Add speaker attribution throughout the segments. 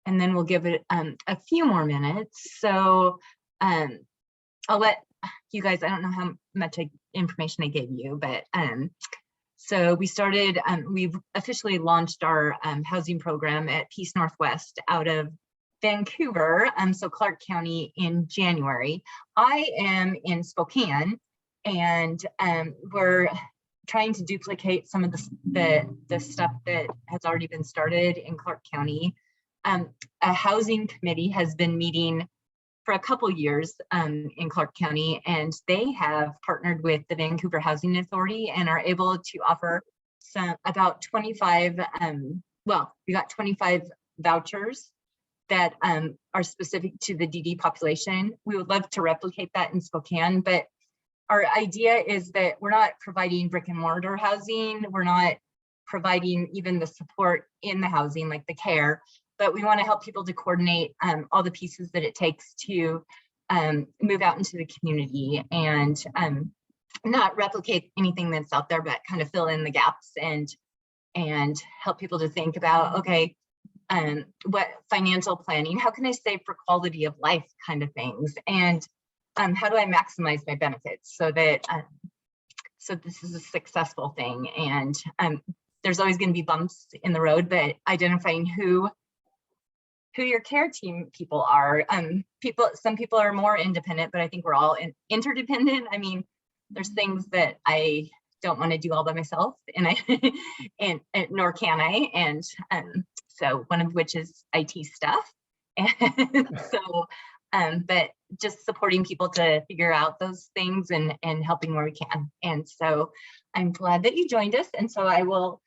Speaker 1: and then we'll give it a few more minutes. So I'll let you guys, I don't know how much information I gave you, but so we started, we've officially launched our housing program at Peace Northwest out of Vancouver, so Clark County, in January. I am in Spokane, and we're trying to duplicate some of the stuff that has already been started in Clark County. A housing committee has been meeting for a couple years in Clark County, and they have partnered with the Vancouver Housing Authority and are able to offer about 25, well, we got 25 vouchers that are specific to the DD population. We would love to replicate that in Spokane, but our idea is that we're not providing brick and mortar housing. We're not providing even the support in the housing, like the care, but we want to help people to coordinate all the pieces that it takes to move out into the community and not replicate anything that's out there, but kind of fill in the gaps and help people to think about, okay, what financial planning, how can I save for quality of life kind of things, and how do I maximize my benefits so that so this is a successful thing. And there's always going to be bumps in the road, but identifying who your care team people are. Some people are more independent, but I think we're all interdependent. I mean, there's things that I don't want to do all by myself, and and nor can I. And so one of which is IT stuff. And so, but just supporting people to figure out those things and helping where we can. And so I'm glad that you joined us. And so I will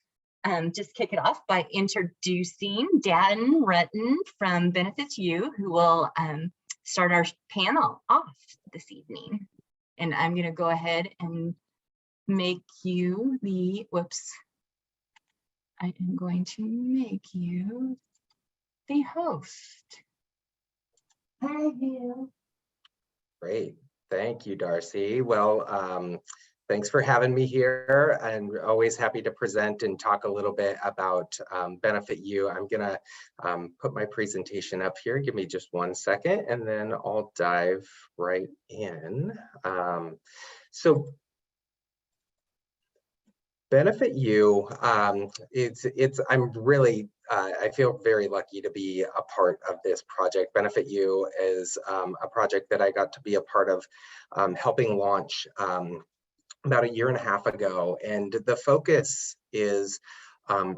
Speaker 1: just kick it off by introducing Dan Rutten from Benefits U, who will start our panel off this evening. And I'm going to go ahead and make you the, whoops, I am going to make you the host. Hi, you.
Speaker 2: Great. Thank you, Darcy. Well, thanks for having me here. I'm always happy to present and talk a little bit about Benefit U. I'm gonna put my presentation up here. Give me just 1 second, and then I'll dive right in. So Benefit U, I'm really, I feel very lucky to be a part of this project. Benefit U is a project that I got to be a part of helping launch about 1.5 years ago. And the focus is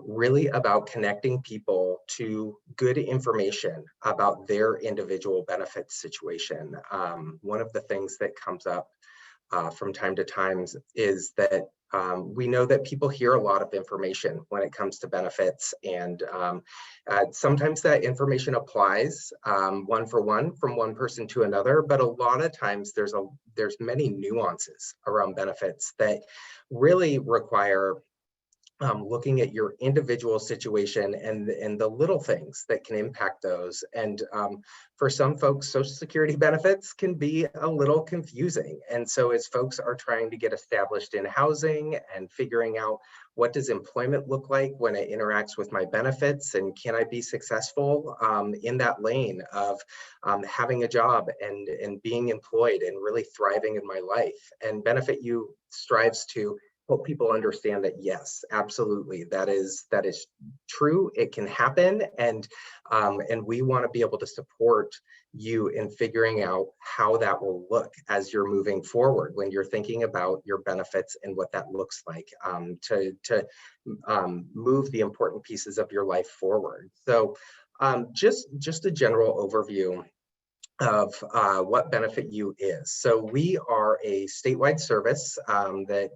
Speaker 2: really about connecting people to good information about their individual benefits situation. One of the things that comes up from time to time is that we know that people hear a lot of information when it comes to benefits, and sometimes that information applies one for one from one person to another, but a lot of times there's many nuances around benefits that really require looking at your individual situation and the little things that can impact those. And for some folks, Social Security benefits can be a little confusing. And so as folks are trying to get established in housing and figuring out what does employment look like when it interacts with my benefits, and can I be successful in that lane of having a job and being employed and really thriving in my life. And Benefit U strives to help people understand that, yes, absolutely, that is true. It can happen, and we want to be able to support you in figuring out how that will look as you're moving forward when you're thinking about your benefits and what that looks like to move the important pieces of your life forward. So just a general overview of what Benefit U is. So we are a statewide service that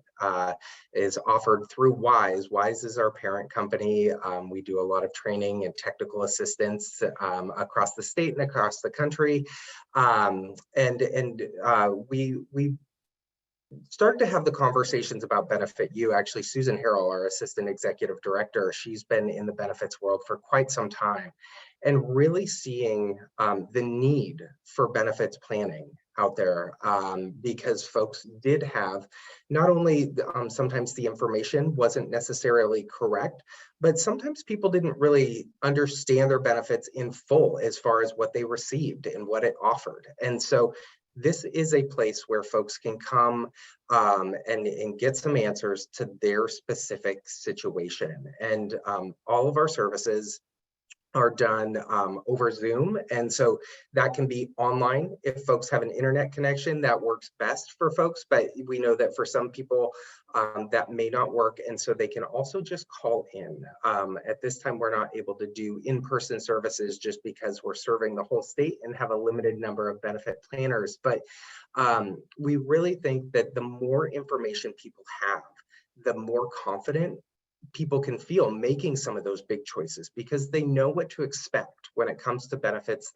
Speaker 2: is offered through WISE. WISE is our parent company. We do a lot of training and technical assistance across the state and across the country. We started to have the conversations about Benefit U. Actually, Susan Harrell, our assistant executive director, she's been in the benefits world for quite some time, and really seeing the need for benefits planning out there, because folks did have not only sometimes the information wasn't necessarily correct, but sometimes people didn't really understand their benefits in full as far as what they received and what it offered. And so this is a place where folks can come and get some answers to their specific situation. And all of our services are done over Zoom. And so that can be online. If folks have an internet connection, that works best for folks, but we know that for some people that may not work. And so they can also just call in. At this time, we're not able to do in-person services just because we're serving the whole state and have a limited number of benefit planners. But we really think that the more information people have, the more confident people can feel making some of those big choices, because they know what to expect when it comes to benefits.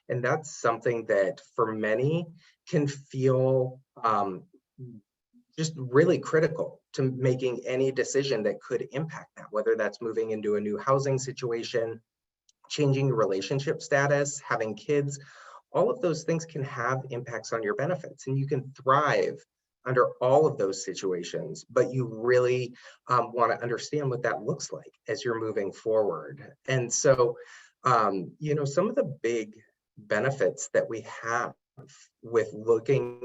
Speaker 2: And that's something that for many can feel just really critical to making any decision that could impact that, whether that's moving into a new housing situation, changing your relationship status, having kids. All of those things can have impacts on your benefits, and you can thrive under all of those situations, but you really want to understand what that looks like as you're moving forward. And so, some of the big benefits that we have with working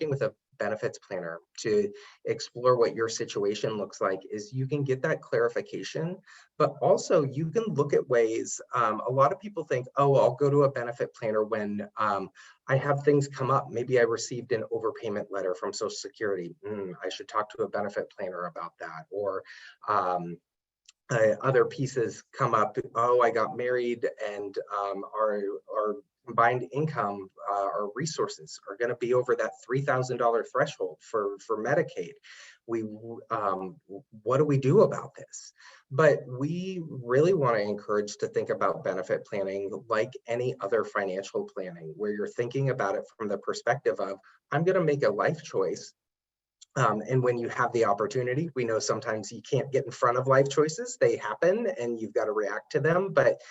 Speaker 2: with a benefits planner to explore what your situation looks like is you can get that clarification, but also you can look at ways. A lot of people think, oh, I'll go to a benefit planner when I have things come up. Maybe I received an overpayment letter from Social Security. I should talk to a benefit planner about that. Or other pieces come up. Oh, I got married and our combined income, our resources are going to be over that $3,000 threshold for Medicaid. What do we do about this? But we really want to encourage to think about benefit planning like any other financial planning, where you're thinking about it from the perspective of, I'm going to make a life choice. And when you have the opportunity, we know sometimes you can't get in front of life choices. They happen and you've got to react to them. But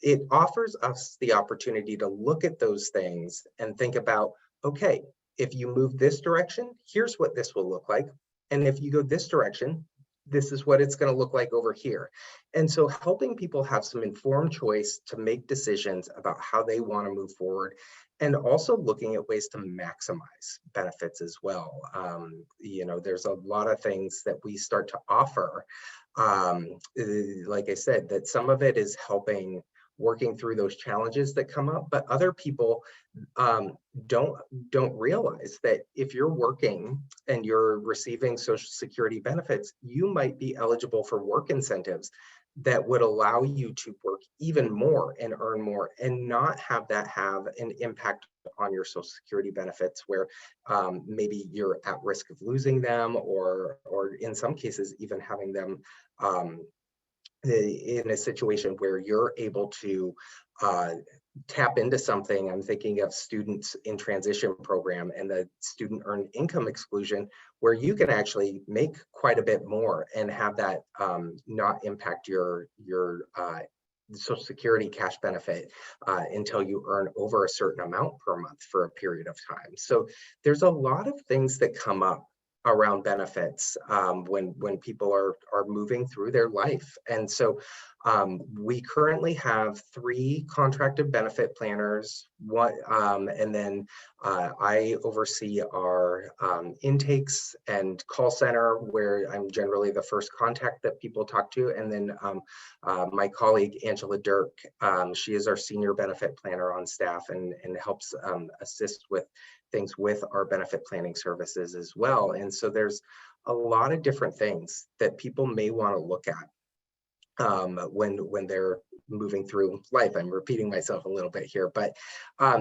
Speaker 2: it offers us the opportunity to look at those things and think about, okay, if you move this direction, here's what this will look like. And if you go this direction, this is what it's going to look like over here. And so helping people have some informed choice to make decisions about how they want to move forward, and also looking at ways to maximize benefits as well. There's a lot of things that we start to offer. Like I said, that some of it is helping working through those challenges that come up, but other people don't realize that if you're working and you're receiving Social Security benefits, you might be eligible for work incentives that would allow you to work even more and earn more, and not have that have an impact on your Social Security benefits, where maybe you're at risk of losing them, or in some cases even having them in a situation where you're able to tap into something. I'm thinking of students in transition program and the student earned income exclusion, where you can actually make quite a bit more and have that not impact your Social Security cash benefit until you earn over a certain amount per month for a period of time. So there's a lot of things that come up around benefits when people are moving through their life. And so we currently have 3 contracted benefit planners, and then I oversee our intakes and call center, where I'm generally the first contact that people talk to. And then my colleague, Angela Dirk, she is our senior benefit planner on staff and helps assist with things with our benefit planning services as well. And so there's a lot of different things that people may want to look at when they're moving through life. I'm repeating myself a little bit here, but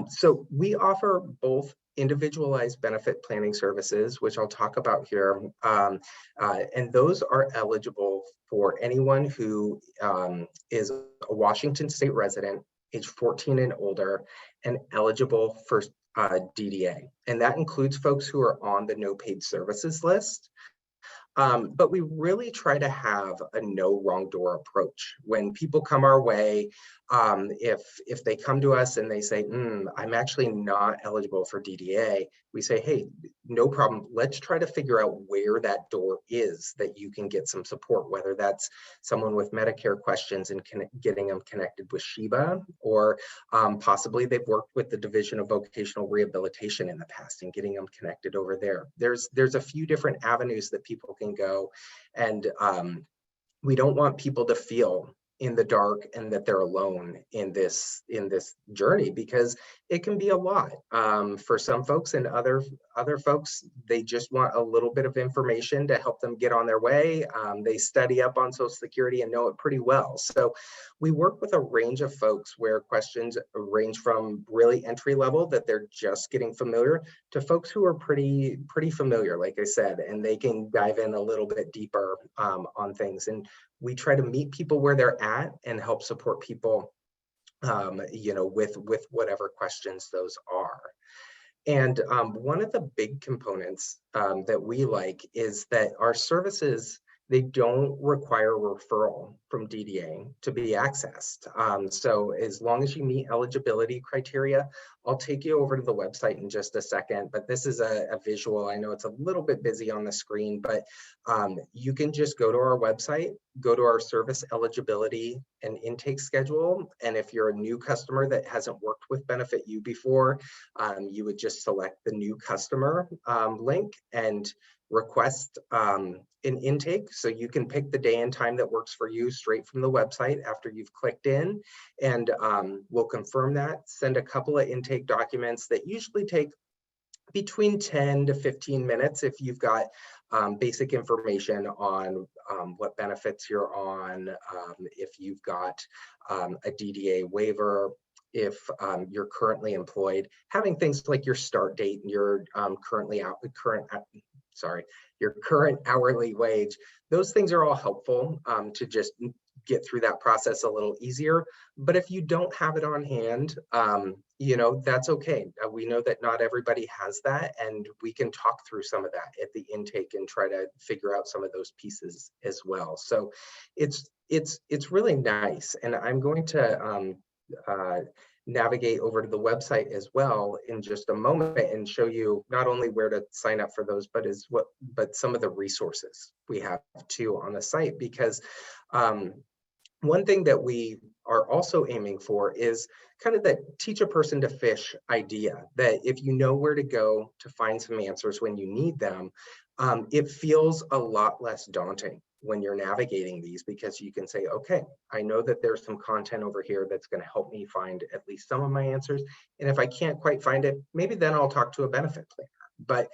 Speaker 2: so we offer both individualized benefit planning services, which I'll talk about here, and those are eligible for anyone who is a Washington state resident, age 14 and older, and eligible for DDA. And that includes folks who are on the no paid services list. But we really try to have a no wrong door approach. When people come our way, if they come to us and they say, I'm actually not eligible for DDA, we say, hey, no problem. Let's try to figure out where that door is that you can get some support, whether that's someone with Medicare questions and getting them connected with Sheba, or possibly they've worked with the Division of Vocational Rehabilitation in the past and getting them connected over there. There's a few different avenues that people can go, and we don't want people to feel in the dark and that they're alone in this journey, because it can be a lot for some folks, and other folks, they just want a little bit of information to help them get on their way. They study up on Social Security and know it pretty well. So we work with a range of folks where questions range from really entry level, that they're just getting familiar, to folks who are pretty familiar, like I said, and they can dive in a little bit deeper on things. And we try to meet people where they're at and help support people, with whatever questions those are. And one of the big components that we like is that our services, they don't require referral from DDA to be accessed. So as long as you meet eligibility criteria, I'll take you over to the website in just a second, but this is a visual. I know it's a little bit busy on the screen, but you can just go to our website, go to our service eligibility and intake schedule. And if you're a new customer that hasn't worked with Benefit You before, you would just select the new customer link and request an intake. So you can pick the day and time that works for you straight from the website after you've clicked in, and we'll confirm that, send a couple of intake documents that usually take between 10 to 15 minutes if you've got basic information on what benefits you're on, if you've got a DDA waiver, if you're currently employed, having things like your start date and your your current hourly wage. Those things are all helpful to just get through that process a little easier. But if you don't have it on hand, that's okay. We know that not everybody has that, and we can talk through some of that at the intake and try to figure out some of those pieces as well. So it's really nice. And I'm going to navigate over to the website as well in just a moment and show you not only where to sign up for those, but some of the resources we have too on the site. Because one thing that we are also aiming for is kind of that teach a person to fish idea, that if you know where to go to find some answers when you need them, it feels a lot less daunting when you're navigating these, because you can say, okay, I know that there's some content over here that's going to help me find at least some of my answers. And if I can't quite find it, maybe then I'll talk to a benefit planner. But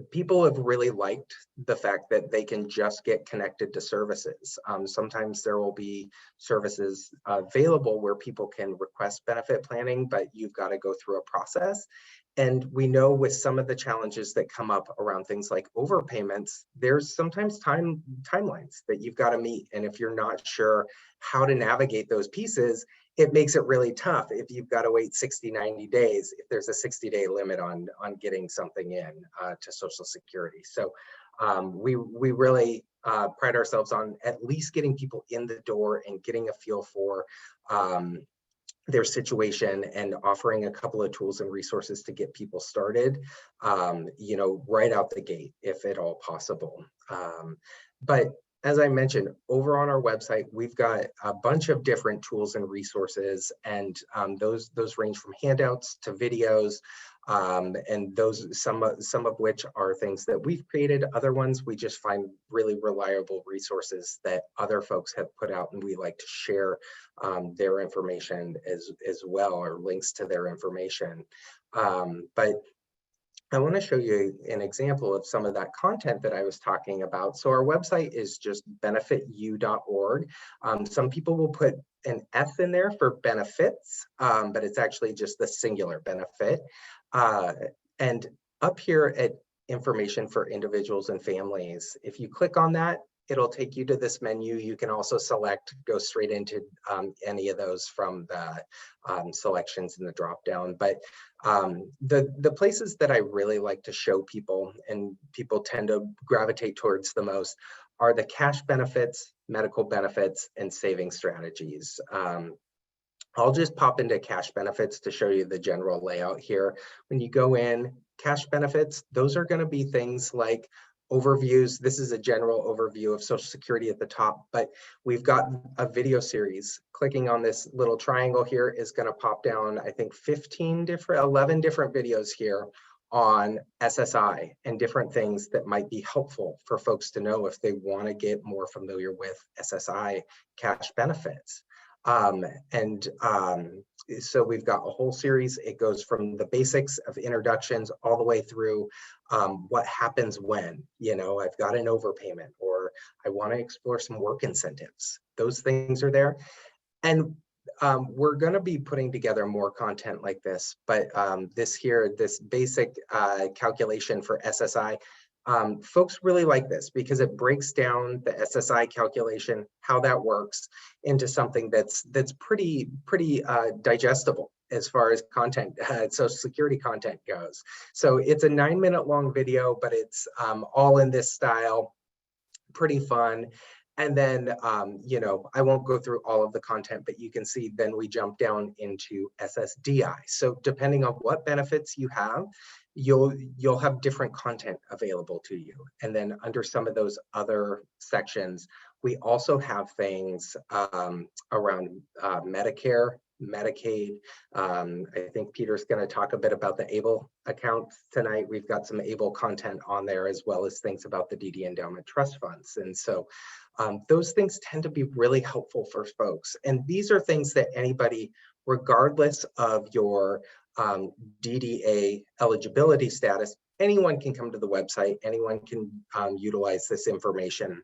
Speaker 2: people have really liked the fact that they can just get connected to services. Sometimes there will be services available where people can request benefit planning, but you've got to go through a process. And we know with some of the challenges that come up around things like overpayments, there's sometimes timelines that you've got to meet. And if you're not sure how to navigate those pieces, it makes it really tough if you've got to wait 60, 90 days, if there's a 60-day limit on getting something in to Social Security. So we really pride ourselves on at least getting people in the door and getting a feel for their situation, and offering a couple of tools and resources to get people started, right out the gate, if at all possible. But as I mentioned, over on our website, we've got a bunch of different tools and resources, and those range from handouts to videos, and those some of which are things that we've created. Other ones we just find really reliable resources that other folks have put out, and we like to share their information as well, or links to their information. But I want to show you an example of some of that content that I was talking about. So our website is just benefitu.org. Some people will put an F in there for benefits, but it's actually just the singular benefit. And up here at information for individuals and families, if you click on that, it'll take you to this menu. You can also select, go straight into any of those from the selections in the drop down. But the places that I really like to show people, and people tend to gravitate towards the most, are the cash benefits, medical benefits, and saving strategies. I'll just pop into cash benefits to show you the general layout here. When you go in, cash benefits, those are going to be things like overviews. This is a general overview of Social Security at the top, but we've got a video series. Clicking on this little triangle here is going to pop down, I think 11 different videos here on SSI and different things that might be helpful for folks to know if they want to get more familiar with SSI cash benefits. So we've got a whole series. It goes from the basics of introductions all the way through what happens when, I've got an overpayment or I want to explore some work incentives. Those things are there. And we're going to be putting together more content like this, but this basic calculation for SSI, folks really like this because it breaks down the SSI calculation, how that works, into something that's pretty digestible as far as content, Social Security content goes. So it's a 9-minute long video, but it's all in this style, pretty fun. And then, I won't go through all of the content, but you can see then we jump down into SSDI. So depending on what benefits you have, you'll have different content available to you. And then under some of those other sections, we also have things around Medicare, Medicaid. I think Peter's going to talk a bit about the ABLE account tonight. We've got some ABLE content on there, as well as things about the DD Endowment Trust Funds. And so those things tend to be really helpful for folks. And these are things that anybody, regardless of your DDA eligibility status, anyone can come to the website, anyone can utilize this information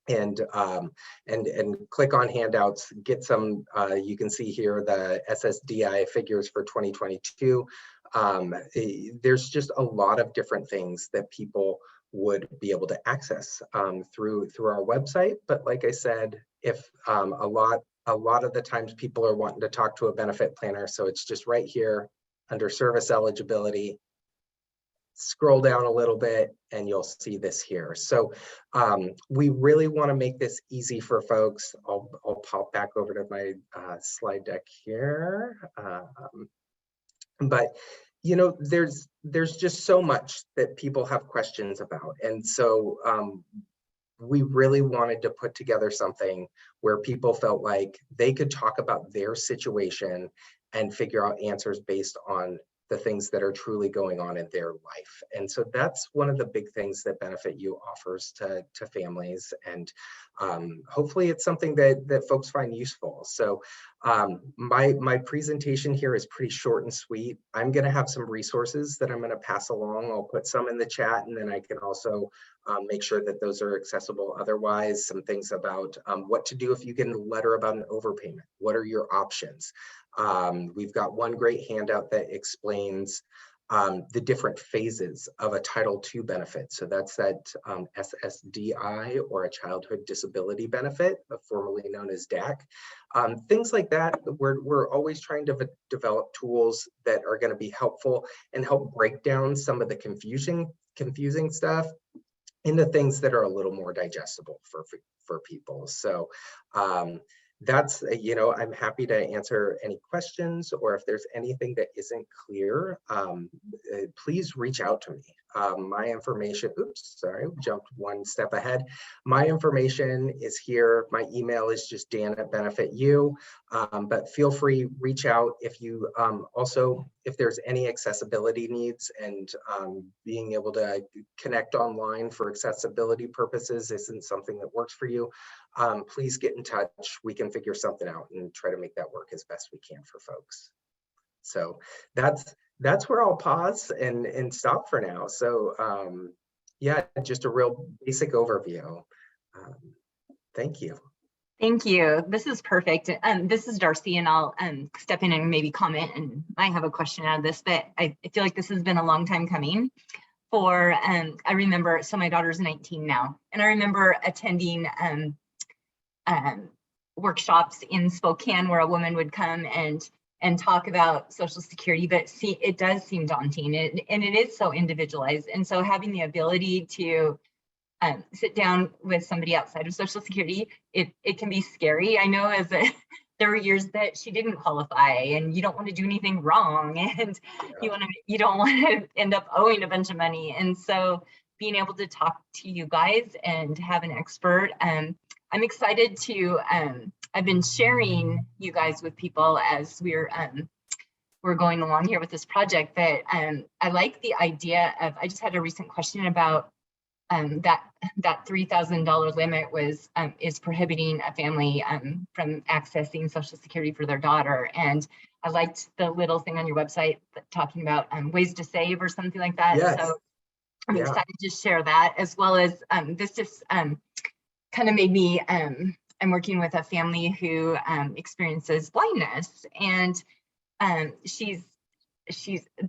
Speaker 2: and click on handouts, get some, you can see here the SSDI figures for 2022. There's just a lot of different things that people would be able to access through our website. But like I said, if a lot of the times people are wanting to talk to a benefit planner, so it's just right here under service eligibility. Scroll down a little bit and you'll see this here. So we really want to make this easy for folks. I'll pop back over to my slide deck here. But there's just so much that people have questions about. And so we really wanted to put together something where people felt like they could talk about their situation and figure out answers based on the things that are truly going on in their life. And so that's one of the big things that Benefit You offers to families. And hopefully it's something that folks find useful. So my presentation here is pretty short and sweet. I'm going to have some resources that I'm going to pass along. I'll put some in the chat, and then I can also make sure that those are accessible. Otherwise, some things about what to do if you get a letter about an overpayment. What are your options? We've got one great handout that explains the different phases of a Title II benefit. So that's that SSDI, or a childhood disability benefit, formerly known as DAC. Things like that. We're always trying to develop tools that are going to be helpful and help break down some of the confusing stuff into things that are a little more digestible for people. So that's, I'm happy to answer any questions, or if there's anything that isn't clear, please reach out to me. My information, oops, sorry, jumped one step ahead. My information is here. My email is just Dan@BenefitU, but feel free, reach out if you also, if there's any accessibility needs, and being able to connect online for accessibility purposes isn't something that works for you, please get in touch. We can figure something out and try to make that work as best we can for folks. So that's where I'll pause and stop for now. So yeah, just a real basic overview. Thank you.
Speaker 1: Thank you. This is perfect. This is Darcy, and I'll step in and maybe comment, and I have a question out of this, but I feel like this has been a long time coming for, I remember, so my daughter's 19 now, and I remember attending workshops in Spokane where a woman would come and talk about Social Security, but see, it does seem daunting, and it is so individualized. And so having the ability to sit down with somebody outside of Social Security, it can be scary. I know there were years that she didn't qualify, and you don't want to do anything wrong, and you don't want to end up owing a bunch of money. And so being able to talk to you guys and have an expert, I'm excited to. I've been sharing you guys with people as we're going along here with this project. But I like the idea of. I just had a recent question about that $3,000 limit is prohibiting a family from accessing Social Security for their daughter. And I liked the little thing on your website talking about ways to save or something like that.
Speaker 2: Yes.
Speaker 1: So I'm excited to share that, as well as this just kind of made me, I'm working with a family who experiences blindness, and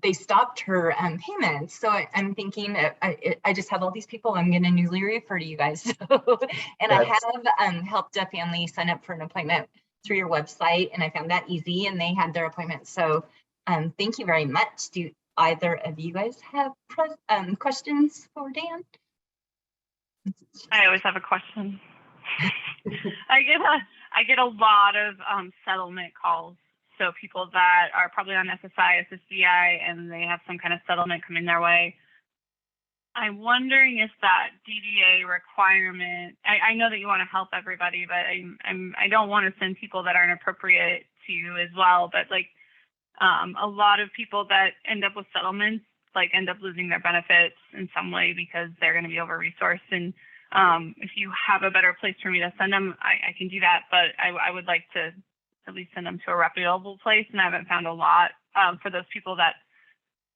Speaker 1: they stopped her payments. So I'm thinking that I just have all these people I'm going to newly refer to you guys. And I have helped a family sign up for an appointment through your website, and I found that easy, and they had their appointment. So thank you very much. Do either of you guys have questions for Dan?
Speaker 3: I always have a question. I get a lot of settlement calls. So people that are probably on SSI, SSDI, and they have some kind of settlement coming their way. I'm wondering if that DDA requirement, I know that you want to help everybody, but I don't want to send people that aren't appropriate to you as well. But like a lot of people that end up with settlements, like end up losing their benefits in some way because they're going to be over-resourced. And if you have a better place for me to send them, I can do that. But I would like to at least send them to a reputable place, and I haven't found a lot for those people that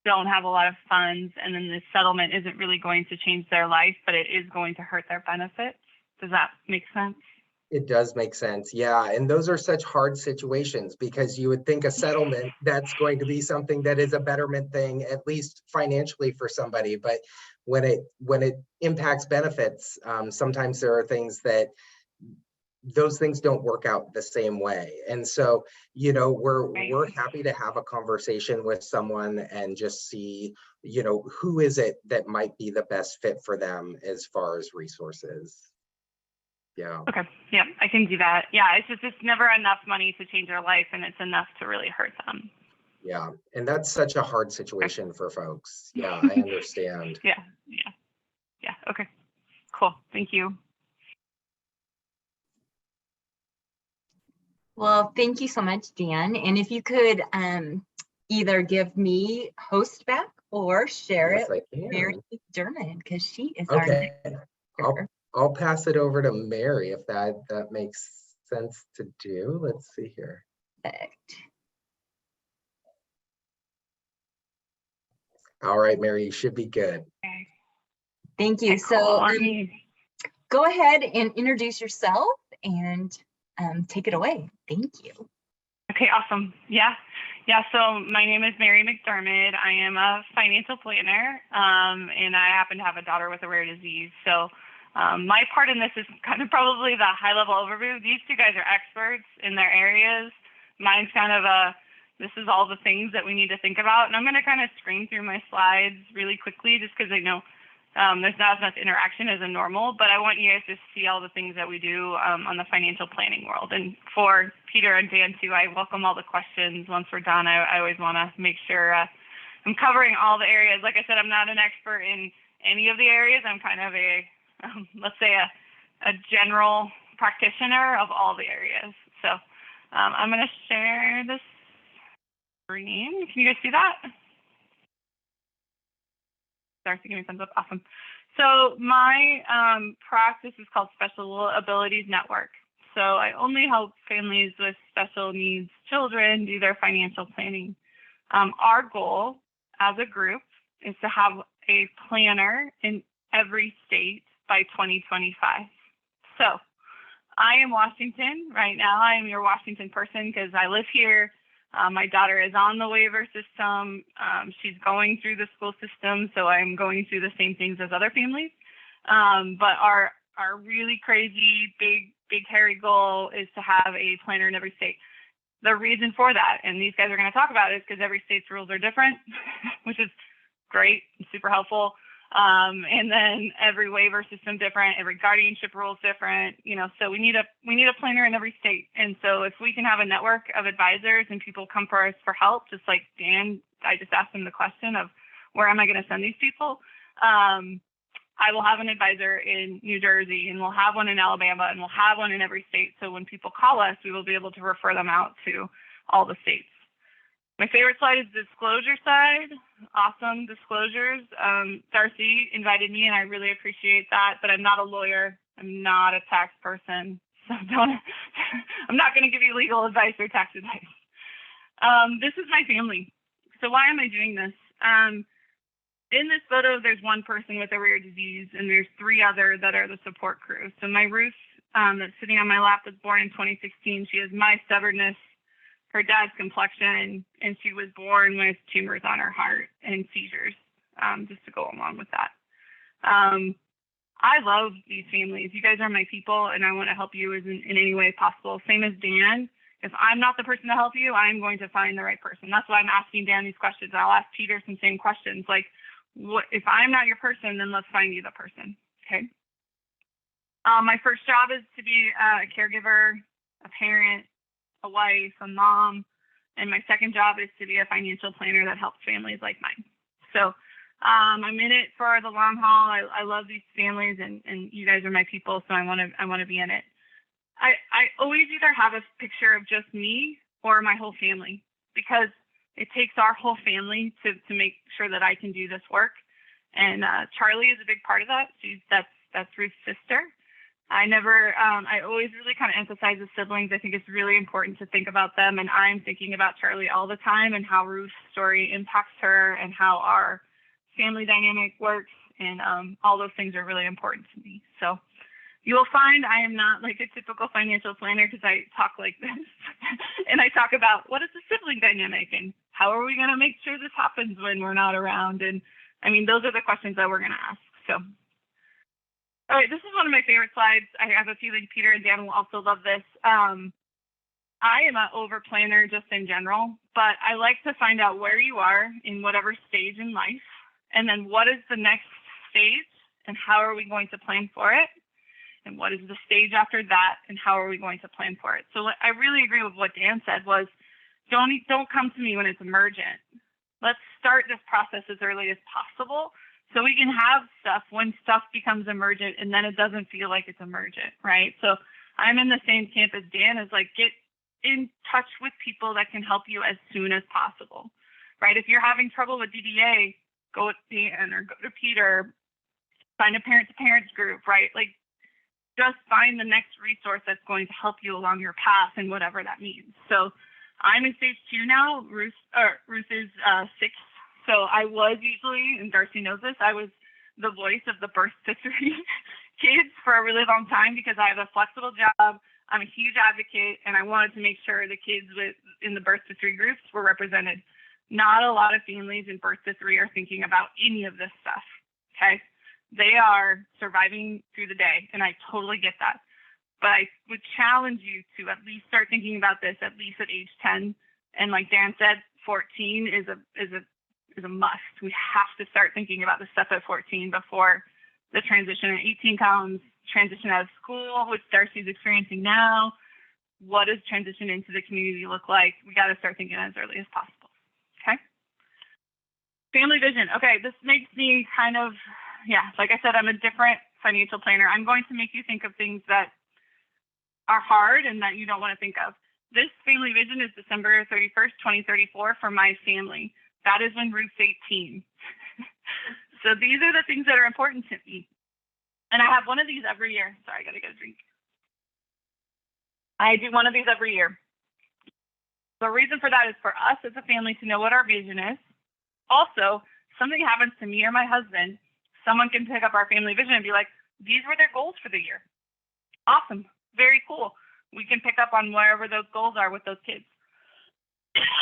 Speaker 3: don't have a lot of funds, and then the settlement isn't really going to change their life, but it is going to hurt their benefits. Does that make sense?
Speaker 2: It does make sense. Yeah. And those are such hard situations, because you would think a settlement, that's going to be something that is a betterment thing, at least financially for somebody. But when it impacts benefits, sometimes there are things that those things don't work out the same way. And so, we're happy to have a conversation with someone and just see, who is it that might be the best fit for them as far as resources. Yeah.
Speaker 3: Okay. Yeah, I can do that. Yeah, it's never enough money to change their life, and it's enough to really hurt them.
Speaker 2: Yeah. And that's such a hard situation for folks. Yeah, I understand.
Speaker 3: Yeah. Okay. Cool. Thank you.
Speaker 1: Well, thank you so much, Dan. And if you could either give me host back or share it with Mary McDermott, because she is our next.
Speaker 2: I'll pass it over to Mary if that makes sense to do. Let's see here.
Speaker 1: Perfect.
Speaker 2: All right, Mary, you should be good.
Speaker 3: Okay.
Speaker 1: Thank you. So go ahead and introduce yourself and take it away. Thank you.
Speaker 3: Okay, awesome. Yeah. So my name is Mary McDermott. I am a financial planner, and I happen to have a daughter with a rare disease. So my part in this is kind of probably the high-level overview. These two guys are experts in their areas. Mine's kind of this is all the things that we need to think about. And I'm going to kind of screen through my slides really quickly, just because I know there's not as much interaction as a normal, but I want you guys to see all the things that we do on the financial planning world. And for Peter and Dan too, I welcome all the questions. Once we're done, I always want to make sure I'm covering all the areas. Like I said, I'm not an expert in any of the areas. I'm kind of let's say a general practitioner of all the areas. So I'm going to share this screen. Can you guys see that? Sorry, give me a thumbs up. Awesome. So my practice is called Special Abilities Network. So I only help families with special needs children do their financial planning. Our goal as a group is to have a planner in every state by 2025. So I am Washington right now. I am your Washington person because I live here. My daughter is on the waiver system. She's going through the school system, so I'm going through the same things as other families. But our really crazy, big, hairy goal is to have a planner in every state. The reason for that, and these guys are going to talk about it, is because every state's rules are different, which is great and super helpful. And then every waiver system different, every guardianship rule is different, so we need a planner in every state. And so if we can have a network of advisors and people come for us for help, just like Dan, I just asked him the question of where am I going to send these people? I will have an advisor in New Jersey, and we'll have one in Alabama, and we'll have one in every state. So when people call us, we will be able to refer them out to all the states. My favorite slide is the disclosure side. Awesome disclosures. Darcy invited me, and I really appreciate that, but I'm not a lawyer. I'm not a tax person. So I'm not going to give you legal advice or tax advice. This is my family. So why am I doing this? In this photo, there's one person with a rare disease, and there's 3 other that are the support crew. So my Ruth, that's sitting on my lap, was born in 2016. She has my stubbornness, her dad's complexion, and she was born with tumors on her heart and seizures, just to go along with that. I love these families. You guys are my people, and I want to help you in any way possible. Same as Dan. If I'm not the person to help you, I'm going to find the right person. That's why I'm asking Dan these questions. I'll ask Peter some same questions. Like, what if I'm not your person, then let's find you the person, okay? My first job is to be a caregiver, a parent, a wife, a mom, and my second job is to be a financial planner that helps families like mine. So I'm in it for the long haul. I love these families, and you guys are my people, so I want to be in it. I always either have a picture of just me or my whole family, because it takes our whole family to make sure that I can do this work. And Charlie is a big part of that. That's Ruth's sister. I always really kind of emphasize the siblings. I think it's really important to think about them. And I'm thinking about Charlie all the time, and how Ruth's story impacts her, and how our family dynamic works. And all those things are really important to me. So you will find I am not like a typical financial planner, because I talk like this. And I talk about what is the sibling dynamic, and how are we going to make sure this happens when we're not around? And I mean, those are the questions that we're going to ask. So, all right, this is one of my favorite slides. I have a feeling Peter and Dan will also love this. I am an over planner just in general, but I like to find out where you are in whatever stage in life, and then what is the next stage, and how are we going to plan for it? And what is the stage after that, and how are we going to plan for it? So I really agree with what Dan said was, don't come to me when it's emergent. Let's start this process as early as possible, so we can have stuff when stuff becomes emergent, and then it doesn't feel like it's emergent, right? So I'm in the same camp as Dan, is like, get in touch with people that can help you as soon as possible, right? If you're having trouble with DDA, go with Dan or go to Peter, find a parent-to-parents group, right? Like, just find the next resource that's going to help you along your path, and whatever that means. So I'm in stage 2 now. Ruth is 6. So I was usually, and Darcy knows this, I was the voice of the birth to 3 kids for a really long time, because I have a flexible job. I'm a huge advocate, and I wanted to make sure the kids in the birth to 3 groups were represented. Not a lot of families in birth to 3 are thinking about any of this stuff, okay? They are surviving through the day, and I totally get that. But I would challenge you to at least start thinking about this at least at age 10. And like Dan said, 14 is a must. We have to start thinking about this stuff at 14 before the transition at 18 comes, transition out of school, which Darcy's experiencing now. What does transition into the community look like? We got to start thinking as early as possible, okay? Family vision. Okay, this makes me kind of, like I said, I'm a different financial planner. I'm going to make you think of things that are hard and that you don't want to think of. This family vision is December 31st, 2034 for my family. That is when Ruth's 18. So these are the things that are important to me. And I have one of these every year. Sorry, I got to get a drink. I do one of these every year. The reason for that is for us as a family to know what our vision is. Also, something happens to me or my husband, someone can pick up our family vision and be like, these were their goals for the year. Awesome. Very cool. We can pick up on wherever those goals are with those kids.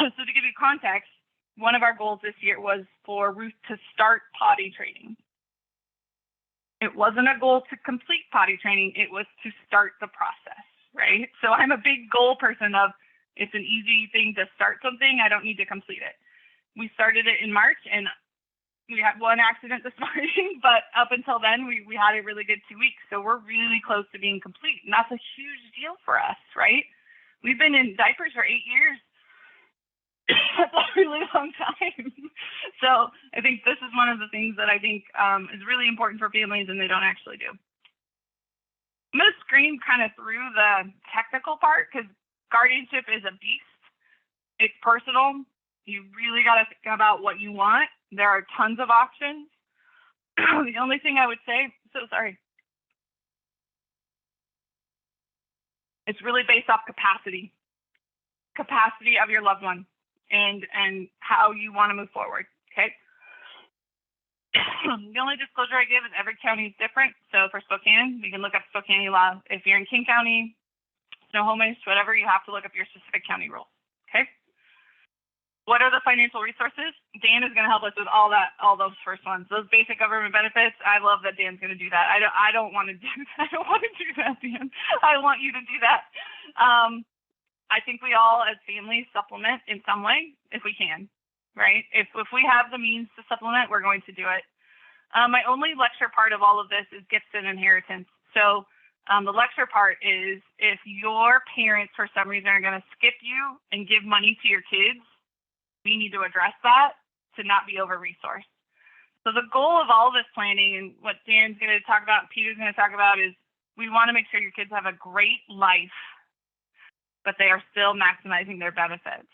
Speaker 3: So to give you context, one of our goals this year was for Ruth to start potty training. It wasn't a goal to complete potty training, it was to start the process, right? So I'm a big goal person of, it's an easy thing to start something, I don't need to complete it. We started it in March and we had one accident this morning, but up until then, we had a really good 2 weeks. So we're really close to being complete. And that's a huge deal for us, right? We've been in diapers for 8 years. That's a really long time. So I think this is one of the things that I think is really important for families and they don't actually do. I'm going to screen kind of through the technical part because guardianship is a beast. It's personal. You really got to think about what you want. There are tons of options. The only thing I would say, it's really based off capacity of your loved one and how you want to move forward, okay? The only disclosure I give is every county is different. So for Spokane, you can look up Spokane law. If you're in King County, Snohomish, whatever, you have to look up your specific county rules, okay? What are the financial resources? Dan is going to help us with all those first ones. Those basic government benefits. I love that Dan's going to do that. I don't want to do that. I don't want to do that, Dan. I want you to do that. I think we all as families supplement in some way if we can, right? If we have the means to supplement, we're going to do it. My only lecture part of all of this is gifts and inheritance. So the lecture part is if your parents for some reason are going to skip you and give money to your kids, we need to address that to not be over-resourced. So the goal of all this planning and what Dan's going to talk about, Peter's going to talk about is we want to make sure your kids have a great life, but they are still maximizing their benefits,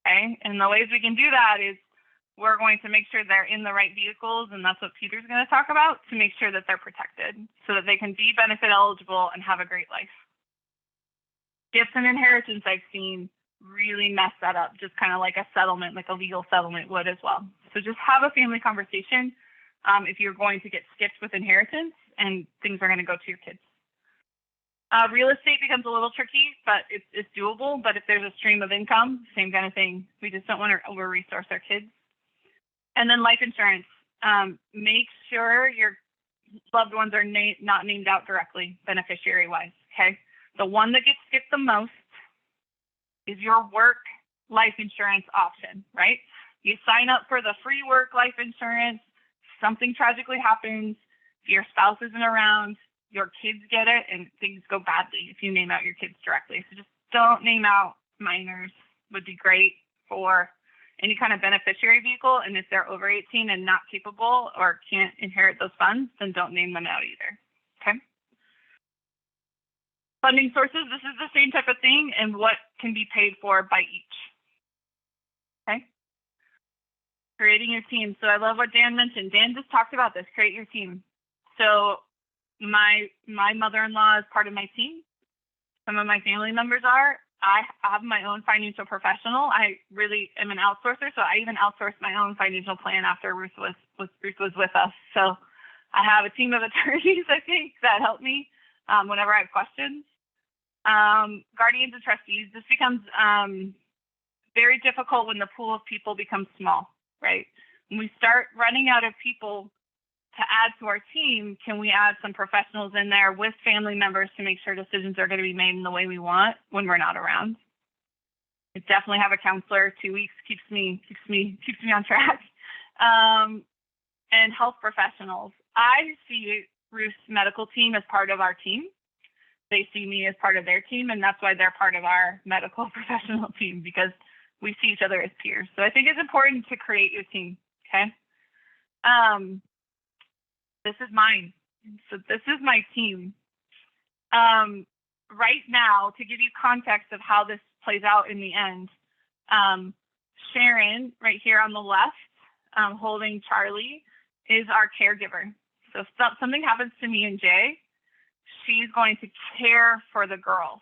Speaker 3: okay? And the ways we can do that is we're going to make sure they're in the right vehicles, and that's what Peter's going to talk about, to make sure that they're protected so that they can be benefit eligible and have a great life. Gifts and inheritance I've seen really mess that up, just kind of like a settlement, like a legal settlement would as well. So just have a family conversation if you're going to get skipped with inheritance and things are going to go to your kids. Real estate becomes a little tricky, but it's doable. But if there's a stream of income, same kind of thing. We just don't want to over-resource our kids. And then life insurance. Make sure your loved ones are not named out directly, beneficiary-wise, okay? The one that gets skipped the most is your work life insurance option, right? You sign up for the free work life insurance, something tragically happens, if your spouse isn't around, your kids get it, and things go badly if you name out your kids directly. So just don't name out minors would be great for any kind of beneficiary vehicle, and if they're over 18 and not capable or can't inherit those funds, then don't name them out either, okay? Funding sources, this is the same type of thing and what can be paid for by each, okay? Creating your team. So I love what Dan mentioned. Dan just talked about this, create your team. So my mother-in-law is part of my team. Some of my family members are. I have my own financial professional. I really am an outsourcer, so I even outsourced my own financial plan after Ruth was with us. So I have a team of attorneys, I think, that help me whenever I have questions. Guardians and trustees, this becomes very difficult when the pool of people becomes small, right? When we start running out of people to add to our team, can we add some professionals in there with family members to make sure decisions are going to be made in the way we want when we're not around? I definitely have a counselor. 2 weeks keeps me on track. And health professionals. I see Ruth's medical team as part of our team. They see me as part of their team, and that's why they're part of our medical professional team, because we see each other as peers. So I think it's important to create your team, okay? This is mine. So this is my team. Right now, to give you context of how this plays out in the end, Sharon, right here on the left, holding Charlie, is our caregiver. So if something happens to me and Jay, she's going to care for the girls.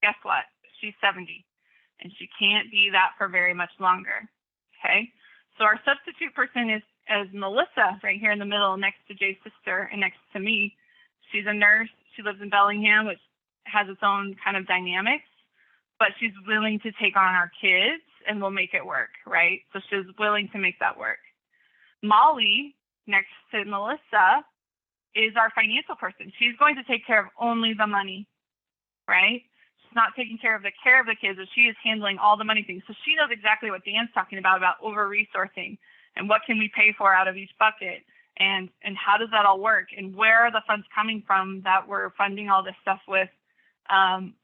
Speaker 3: Guess what? She's 70, and she can't be that for very much longer, okay? So our substitute person is Melissa, right here in the middle, next to Jay's sister and next to me. She's a nurse. She lives in Bellingham, which has its own kind of dynamics. but she's willing to take on our kids and we'll make it work, right? So she's willing to make that work. Molly, next to Melissa, is our financial person. She's going to take care of only the money, right? She's not taking care of the kids, but she is handling all the money things. So she knows exactly what Dan's talking about over-resourcing and what can we pay for out of each bucket and how does that all work and where are the funds coming from that we're funding all this stuff with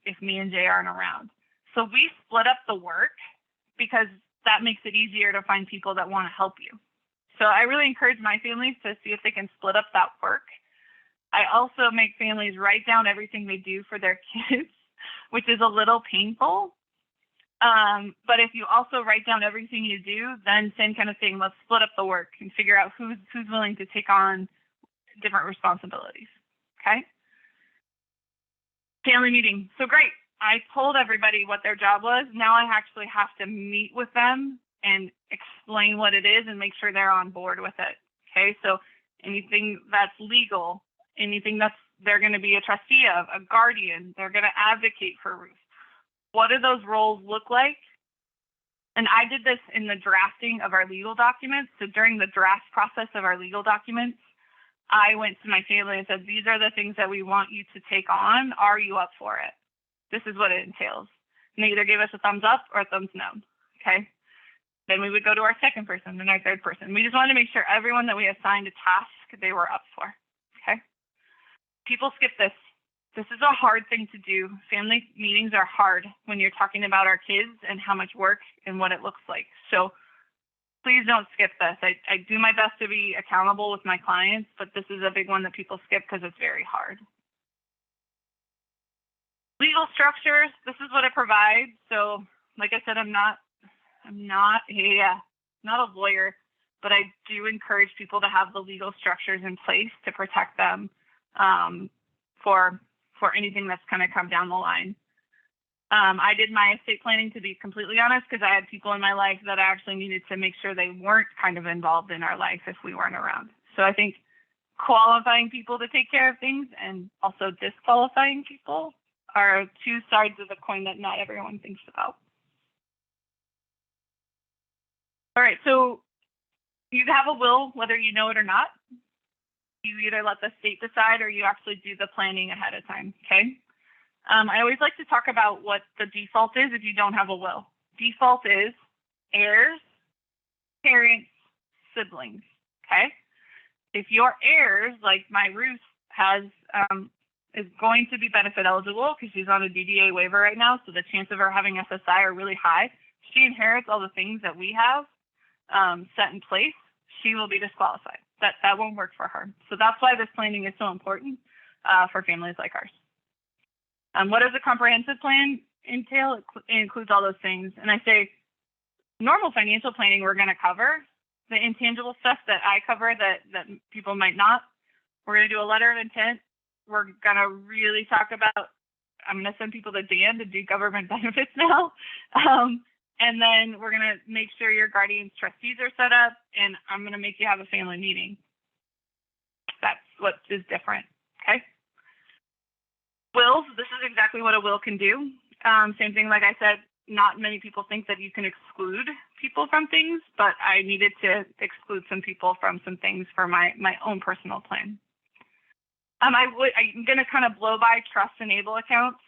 Speaker 3: if me and Jay aren't around. So we split up the work because that makes it easier to find people that want to help you. So I really encourage my families to see if they can split up that work. I also make families write down everything they do for their kids, which is a little painful. But if you also write down everything you do, then same kind of thing, let's split up the work and figure out who's willing to take on different responsibilities, okay? Family meeting, so great. I told everybody what their job was. Now I actually have to meet with them and explain what it is and make sure they're on board with it, okay? So anything that's legal, anything that's they're going to be a trustee of, a guardian, they're going to advocate for Ruth. What do those roles look like? And I did this in the drafting of our legal documents. So during the draft process of our legal documents, I went to my family and said, these are the things that we want you to take on. Are you up for it? This is what it entails. And they either gave us a thumbs up or a thumbs down, okay? Then we would go to our second person and our third person. We just wanted to make sure everyone that we assigned a task they were up for, okay? People skip this. This is a hard thing to do. Family meetings are hard when you're talking about our kids and how much work and what it looks like. So please don't skip this. I do my best to be accountable with my clients, but this is a big one that people skip because it's very hard. Legal structures, this is what it provides. So like I said, I'm not a lawyer, but I do encourage people to have the legal structures in place to protect them for anything that's going to come down the line. I did my estate planning, to be completely honest, because I had people in my life that I actually needed to make sure they weren't kind of involved in our life if we weren't around. So I think qualifying people to take care of things and also disqualifying people are two sides of the coin that not everyone thinks about. All right, so you have a will, whether you know it or not. You either let the state decide or you actually do the planning ahead of time, okay? I always like to talk about what the default is if you don't have a will. Default is heirs, parents, siblings, okay? If your heirs, like my Ruth has, is going to be benefit eligible because she's on a DDA waiver right now, so the chance of her having SSI are really high. She inherits all the things that we have set in place. She will be disqualified. That won't work for her. So that's why this planning is so important for families like ours. What does a comprehensive plan entail? It includes all those things. And I say normal financial planning we're going to cover. The intangible stuff that I cover that people might not, we're going to do a letter of intent. We're going to really talk about, I'm going to send people to Dan to do government benefits now. And then we're going to make sure your guardian's trustees are set up, and I'm going to make you have a family meeting. That's what is different, okay? Wills, this is exactly what a will can do. Same thing, like I said, not many people think that you can exclude people from things, but I needed to exclude some people from some things for my own personal plan. I'm going to kind of blow by trust and able accounts.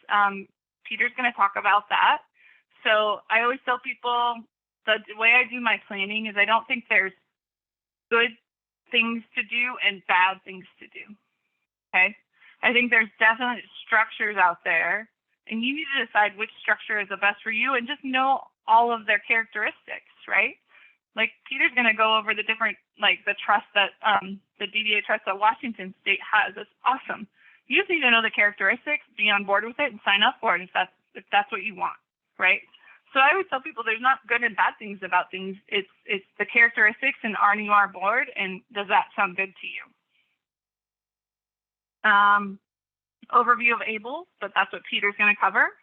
Speaker 3: Peter's going to talk about that. So I always tell people the way I do my planning is I don't think there's good things to do and bad things to do, okay? I think there's definite structures out there, and you need to decide which structure is the best for you and just know all of their characteristics, right? Like Peter's going to go over the different, like the trust that, the DDA trust that Washington State has. It's awesome. You just need to know the characteristics, be on board with it, and sign up for it if that's what you want. Right? So I always tell people there's not good and bad things about things. It's the characteristics and are you on board and does that sound good to you? Overview of ABLE, but that's what Peter's going to cover.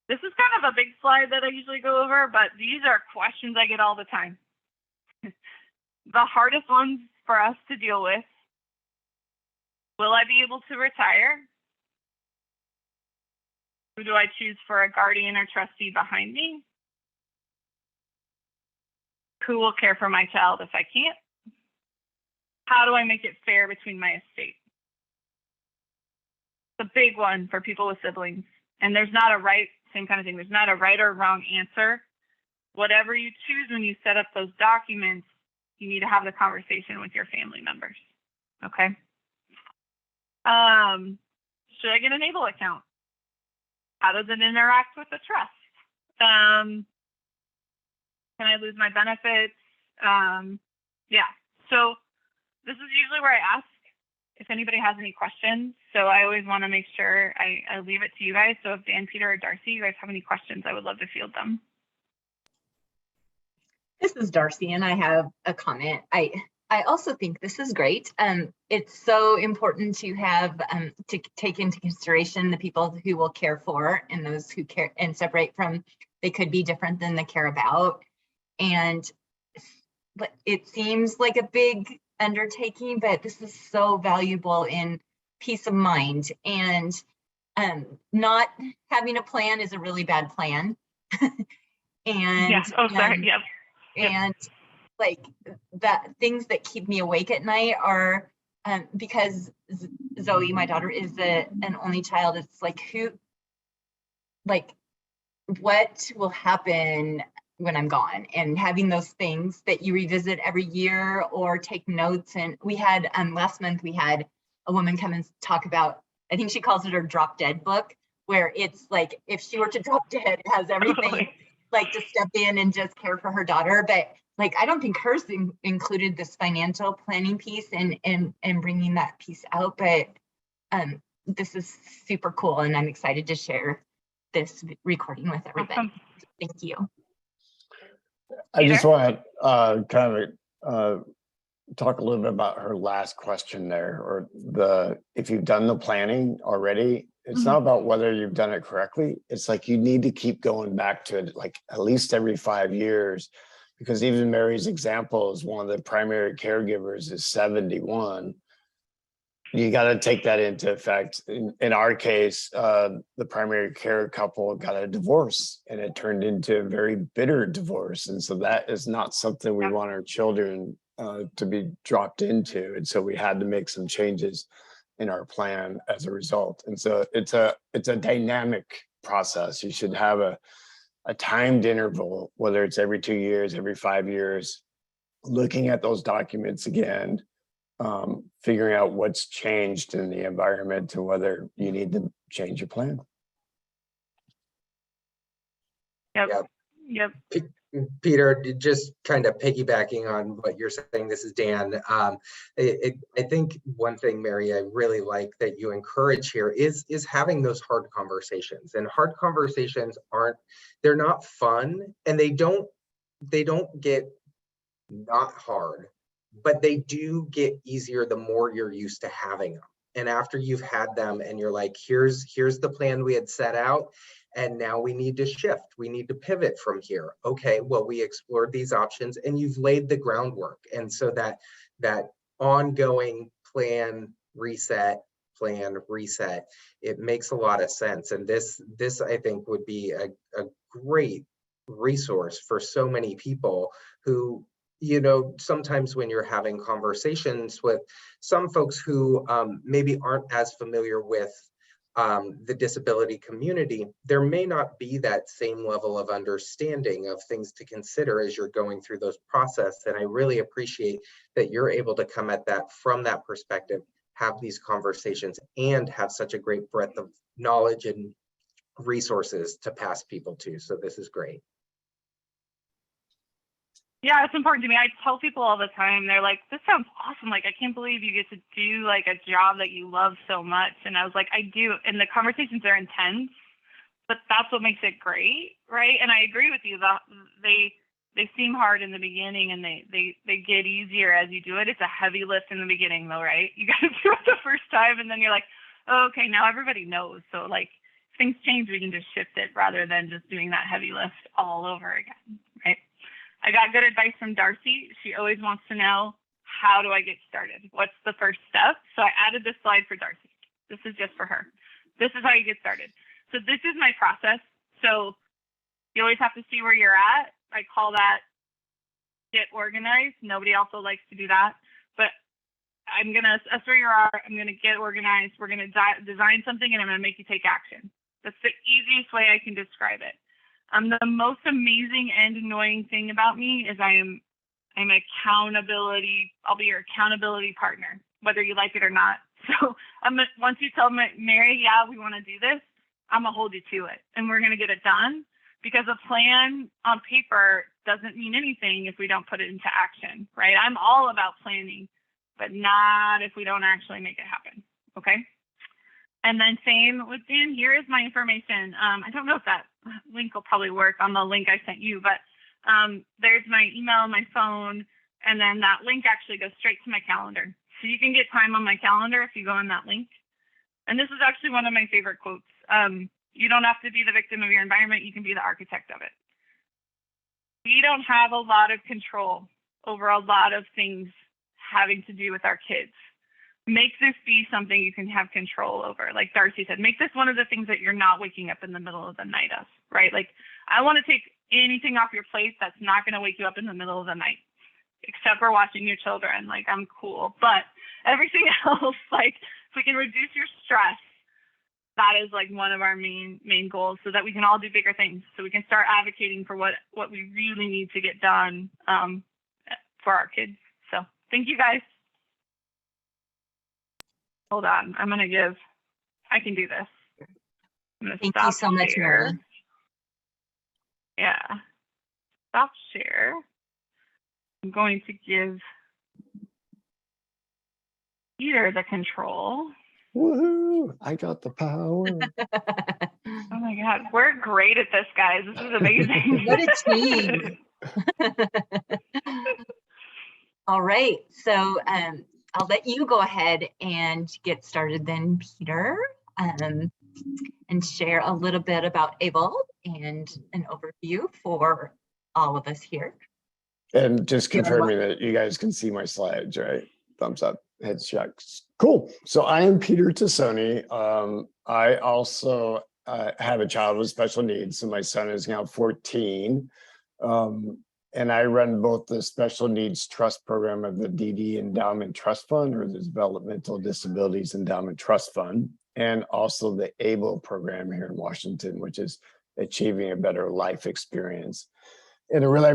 Speaker 3: This is kind of a big slide that I usually go over, but these are questions I get all the time. The hardest ones for us to deal with. Will I be able to retire? Who do I choose for a guardian or trustee behind me? Who will care for my child if I can't? How do I make it fair between my estate? It's a big one for people with siblings. And there's not a right, same kind of thing. There's not a right or wrong answer. Whatever you choose when you set up those documents, you need to have the conversation with your family members. Okay. Should I get an ABLE account? How does it interact with the trust? Can I lose my benefits? Yeah. So this is usually where I ask if anybody has any questions. So I always want to make sure I leave it to you guys. So if Dan, Peter, or Darcy, you guys have any questions, I would love to field them.
Speaker 1: This is Darcy, and I have a comment. I also think this is great. It's so important to have to take into consideration the people who will care for and those who care and separate from. They could be different than they care about, and it seems like a big undertaking, but this is so valuable in peace of mind. And not having a plan is a really bad plan. And
Speaker 3: yeah. Oh, sorry. Yep.
Speaker 1: And like that, things that keep me awake at night are because Zoe, my daughter, is an only child. It's like what will happen when I'm gone, and having those things that you revisit every year or take notes. And we had last month we had a woman come and talk about, I think she calls it her drop dead book, where it's like if she were to drop dead, it has everything like to step in and just care for her daughter. But like I don't think hers included this financial planning piece and bringing that piece out. But this is super cool, and I'm excited to share this recording with everybody.
Speaker 3: Awesome.
Speaker 1: Thank you.
Speaker 4: I just want to kind of talk a little bit about her last question there, or if you've done the planning already. It's not about whether you've done it correctly. It's like you need to keep going back to it like at least every 5 years, because even Mary's example is one of the primary caregivers is 71. You got to take that into effect. In our case, the primary care couple got a divorce, and it turned into a very bitter divorce. And so that is not something we want our children to be dropped into. And so we had to make some changes in our plan as a result. And so it's a dynamic process. You should have a timed interval, whether it's every 2 years, every 5 years, looking at those documents again, figuring out what's changed in the environment and whether you need to change your plan.
Speaker 3: Yep.
Speaker 2: Peter, just kind of piggybacking on what you're saying, this is Dan. I think one thing, Mary, I really like that you encourage here is having those hard conversations. And hard conversations they're not fun, and they don't get not hard, but they do get easier the more you're used to having them. And after you've had them and you're like, here's the plan we had set out, and now we need to shift. We need to pivot from here. Okay, well, we explored these options and you've laid the groundwork. And so that ongoing plan, reset, it makes a lot of sense. And this I think would be a great resource for so many people who, sometimes when you're having conversations with some folks who maybe aren't as familiar with the disability community, there may not be that same level of understanding of things to consider as you're going through those process. And I really appreciate that you're able to come at that from that perspective, have these conversations, and have such a great breadth of knowledge and resources to pass people to. So this is great.
Speaker 3: Yeah, it's important to me. I tell people all the time, they're like, this sounds awesome. Like, I can't believe you get to do like a job that you love so much. And I was like, I do. And the conversations are intense, but that's what makes it great, right? And I agree with you that they seem hard in the beginning, and they get easier as you do it. It's a heavy lift in the beginning though, right? You got to do it the first time, and then you're like, oh, okay, now everybody knows. So like things change, we can just shift it rather than just doing that heavy lift all over again, right? I got good advice from Darcy. She always wants to know, how do I get started? What's the first step? So I added this slide for Darcy. This is just for her. This is how you get started. So this is my process. So you always have to see where you're at. I call that get organized. Nobody also likes to do that, but I'm going to assess where you are. I'm going to get organized. We're going to design something, and I'm going to make you take action. That's the easiest way I can describe it. The most amazing and annoying thing about me is I'm accountability. I'll be your accountability partner, whether you like it or not. So once you tell me, Mary, yeah, we want to do this, I'm going to hold you to it, and we're going to get it done, because a plan on paper doesn't mean anything if we don't put it into action, right? I'm all about planning, but not if we don't actually make it happen, okay? And then same with Dan, here is my information. I don't know if that link will probably work on the link I sent you, but there's my email, my phone, and then that link actually goes straight to my calendar. So you can get time on my calendar if you go on that link. And this is actually one of my favorite quotes. You don't have to be the victim of your environment, you can be the architect of it. We don't have a lot of control over a lot of things having to do with our kids. Make this be something you can have control over. Like Darcy said, make this one of the things that you're not waking up in the middle of the night of, right? Like, I want to take anything off your plate that's not going to wake you up in the middle of the night, except for watching your children. Like, I'm cool. But everything else, like, if we can reduce your stress, that is like one of our main goals, so that we can all do bigger things. So we can start advocating for what we really need to get done for our kids. So thank you guys. Hold on, I can do this.
Speaker 1: Thank you so much, Mary.
Speaker 3: Yeah, stop share. I'm going to give Peter the control.
Speaker 4: Woohoo! I got the power.
Speaker 3: Oh my God, we're great at this, guys. This is amazing.
Speaker 1: What a team. All right, so I'll let you go ahead and get started then, Peter, and share a little bit about ABLE and an overview for all of us here.
Speaker 4: And just confirming that you guys can see my slides, right? Thumbs up, heads checks. Cool. So I am Peter Tassoni. I also have a child with special needs. So my son is now 14. And I run both the Special Needs Trust Program of the DD Endowment Trust Fund, or the Developmental Disabilities Endowment Trust Fund, and also the ABLE program here in Washington, which is Achieving a Better Life Experience. And really,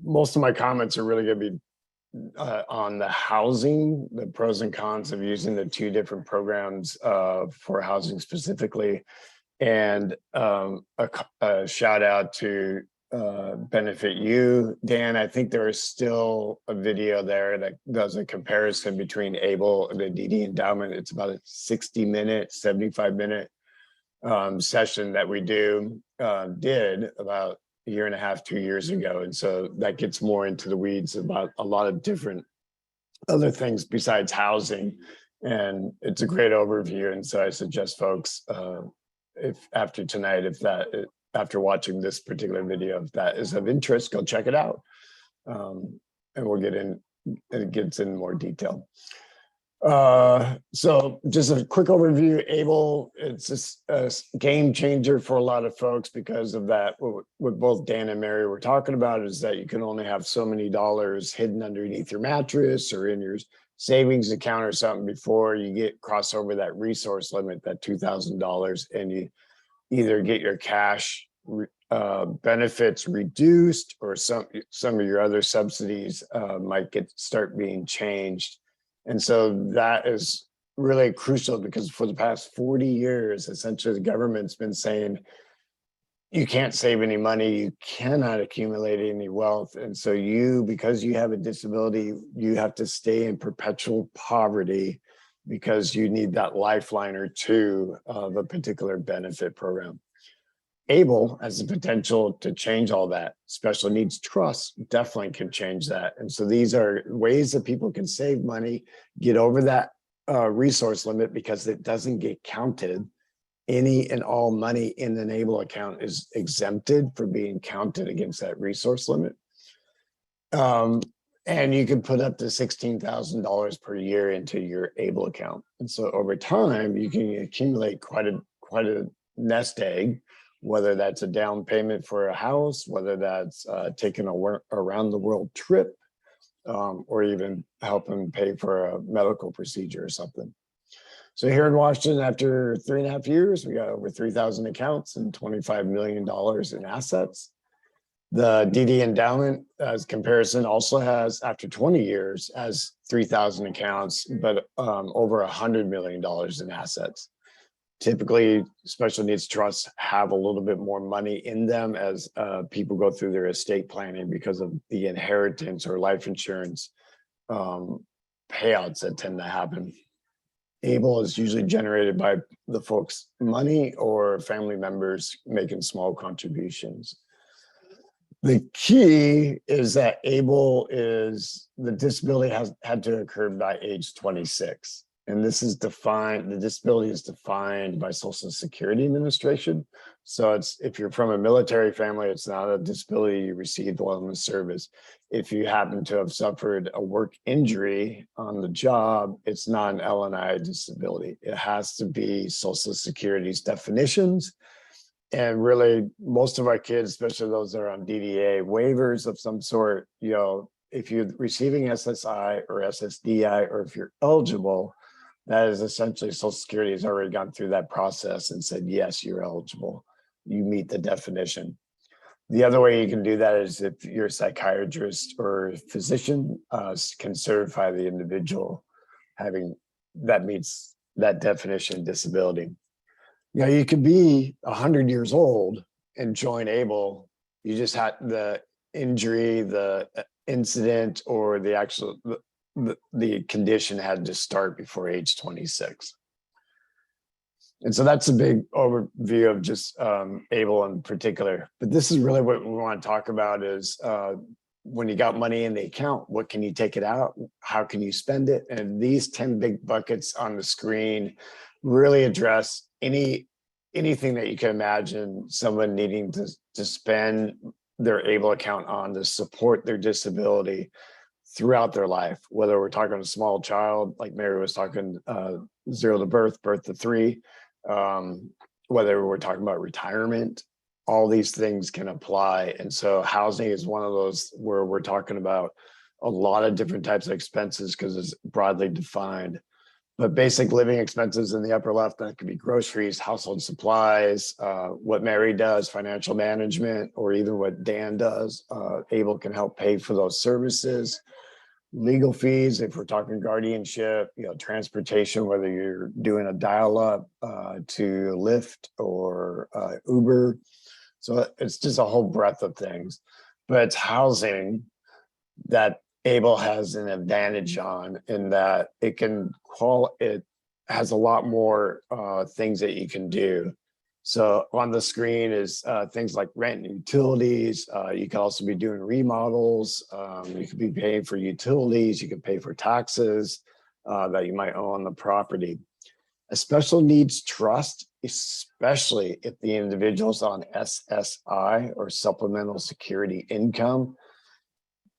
Speaker 4: most of my comments are really going to be on the housing, the pros and cons of using the two different programs for housing specifically, and a shout out to Benefit You. Dan, I think there is still a video there that does a comparison between ABLE and the DD endowment. It's about a 60-minute, 75-minute session that we did about a year and a half, 2 years ago. And so that gets more into the weeds about a lot of different other things besides housing. And it's a great overview. And so I suggest folks, if after tonight, after watching this particular video, if that is of interest, go check it out. And we'll get in, it gets in more detail. So just a quick overview. ABLE, it's just a game changer for a lot of folks because of that. What both Dan and Mary were talking about is that you can only have so many dollars hidden underneath your mattress or in your savings account or something before you cross over that resource limit, that $2,000, and you either get your cash benefits reduced, or some of your other subsidies might start being changed. And so that is really crucial, because for the past 40 years, essentially the government's been saying, you can't save any money, you cannot accumulate any wealth. And so because you have a disability, you have to stay in perpetual poverty because you need that lifeline or two of a particular benefit program. ABLE has the potential to change all that. Special Needs Trust definitely can change that. And so these are ways that people can save money, get over that resource limit, because it doesn't get counted. Any and all money in an ABLE account is exempted from being counted against that resource limit. And you can put up to $16,000 per year into your ABLE account. And so over time, you can accumulate quite a nest egg, whether that's a down payment for a house, whether that's taking a around the world trip, or even help them pay for a medical procedure or something. So here in Washington, after 3.5 years, we got over 3,000 accounts and $25 million in assets. The DD endowment, as comparison, also has, after 20 years, has 3,000 accounts, but over $100 million in assets. Typically, special needs trusts have a little bit more money in them as people go through their estate planning because of the inheritance or life insurance payouts that tend to happen. ABLE is usually generated by the folks' money or family members making small contributions. The key is that ABLE is, the disability has had to occur by age 26. And this is defined, the disability is defined by Social Security Administration. So it's, if you're from a military family, it's not a disability you received while in the service. If you happen to have suffered a work injury on the job, it's not an L&I disability. It has to be Social Security's definitions. And really, most of our kids, especially those that are on DDA waivers of some sort, you know, if you're receiving SSI or SSDI, or if you're eligible, that is essentially Social Security has already gone through that process and said, yes, you're eligible. You meet the definition. The other way you can do that is if you're a psychiatrist or physician can certify the individual having, that meets that definition of disability. You know, you could be 100 years old and join ABLE. You just had the injury, the incident, or the actual, the condition had to start before age 26. And so that's a big overview of just ABLE in particular. But this is really what we want to talk about is when you got money in the account, what can you take it out? How can you spend it? And these 10 big buckets on the screen really address anything that you can imagine someone needing to spend their ABLE account on to support their disability throughout their life, whether we're talking a small child, like Mary was talking, 0 to birth, birth to 3, whether we're talking about retirement, all these things can apply. And so housing is one of those where we're talking about a lot of different types of expenses because it's broadly defined. But basic living expenses in the upper left, that could be groceries, household supplies, what Mary does, financial management, or even what Dan does. ABLE can help pay for those services. Legal fees, if we're talking guardianship, you know, transportation, whether you're doing a dial-up to Lyft or Uber. So it's just a whole breadth of things. But it's housing that ABLE has an advantage on, in that it can it has a lot more things that you can do. So on the screen is things like rent and utilities. You can also be doing remodels. You could be paying for utilities. You can pay for taxes that you might owe on the property. A special needs trust, especially if the individual's on SSI or supplemental security income,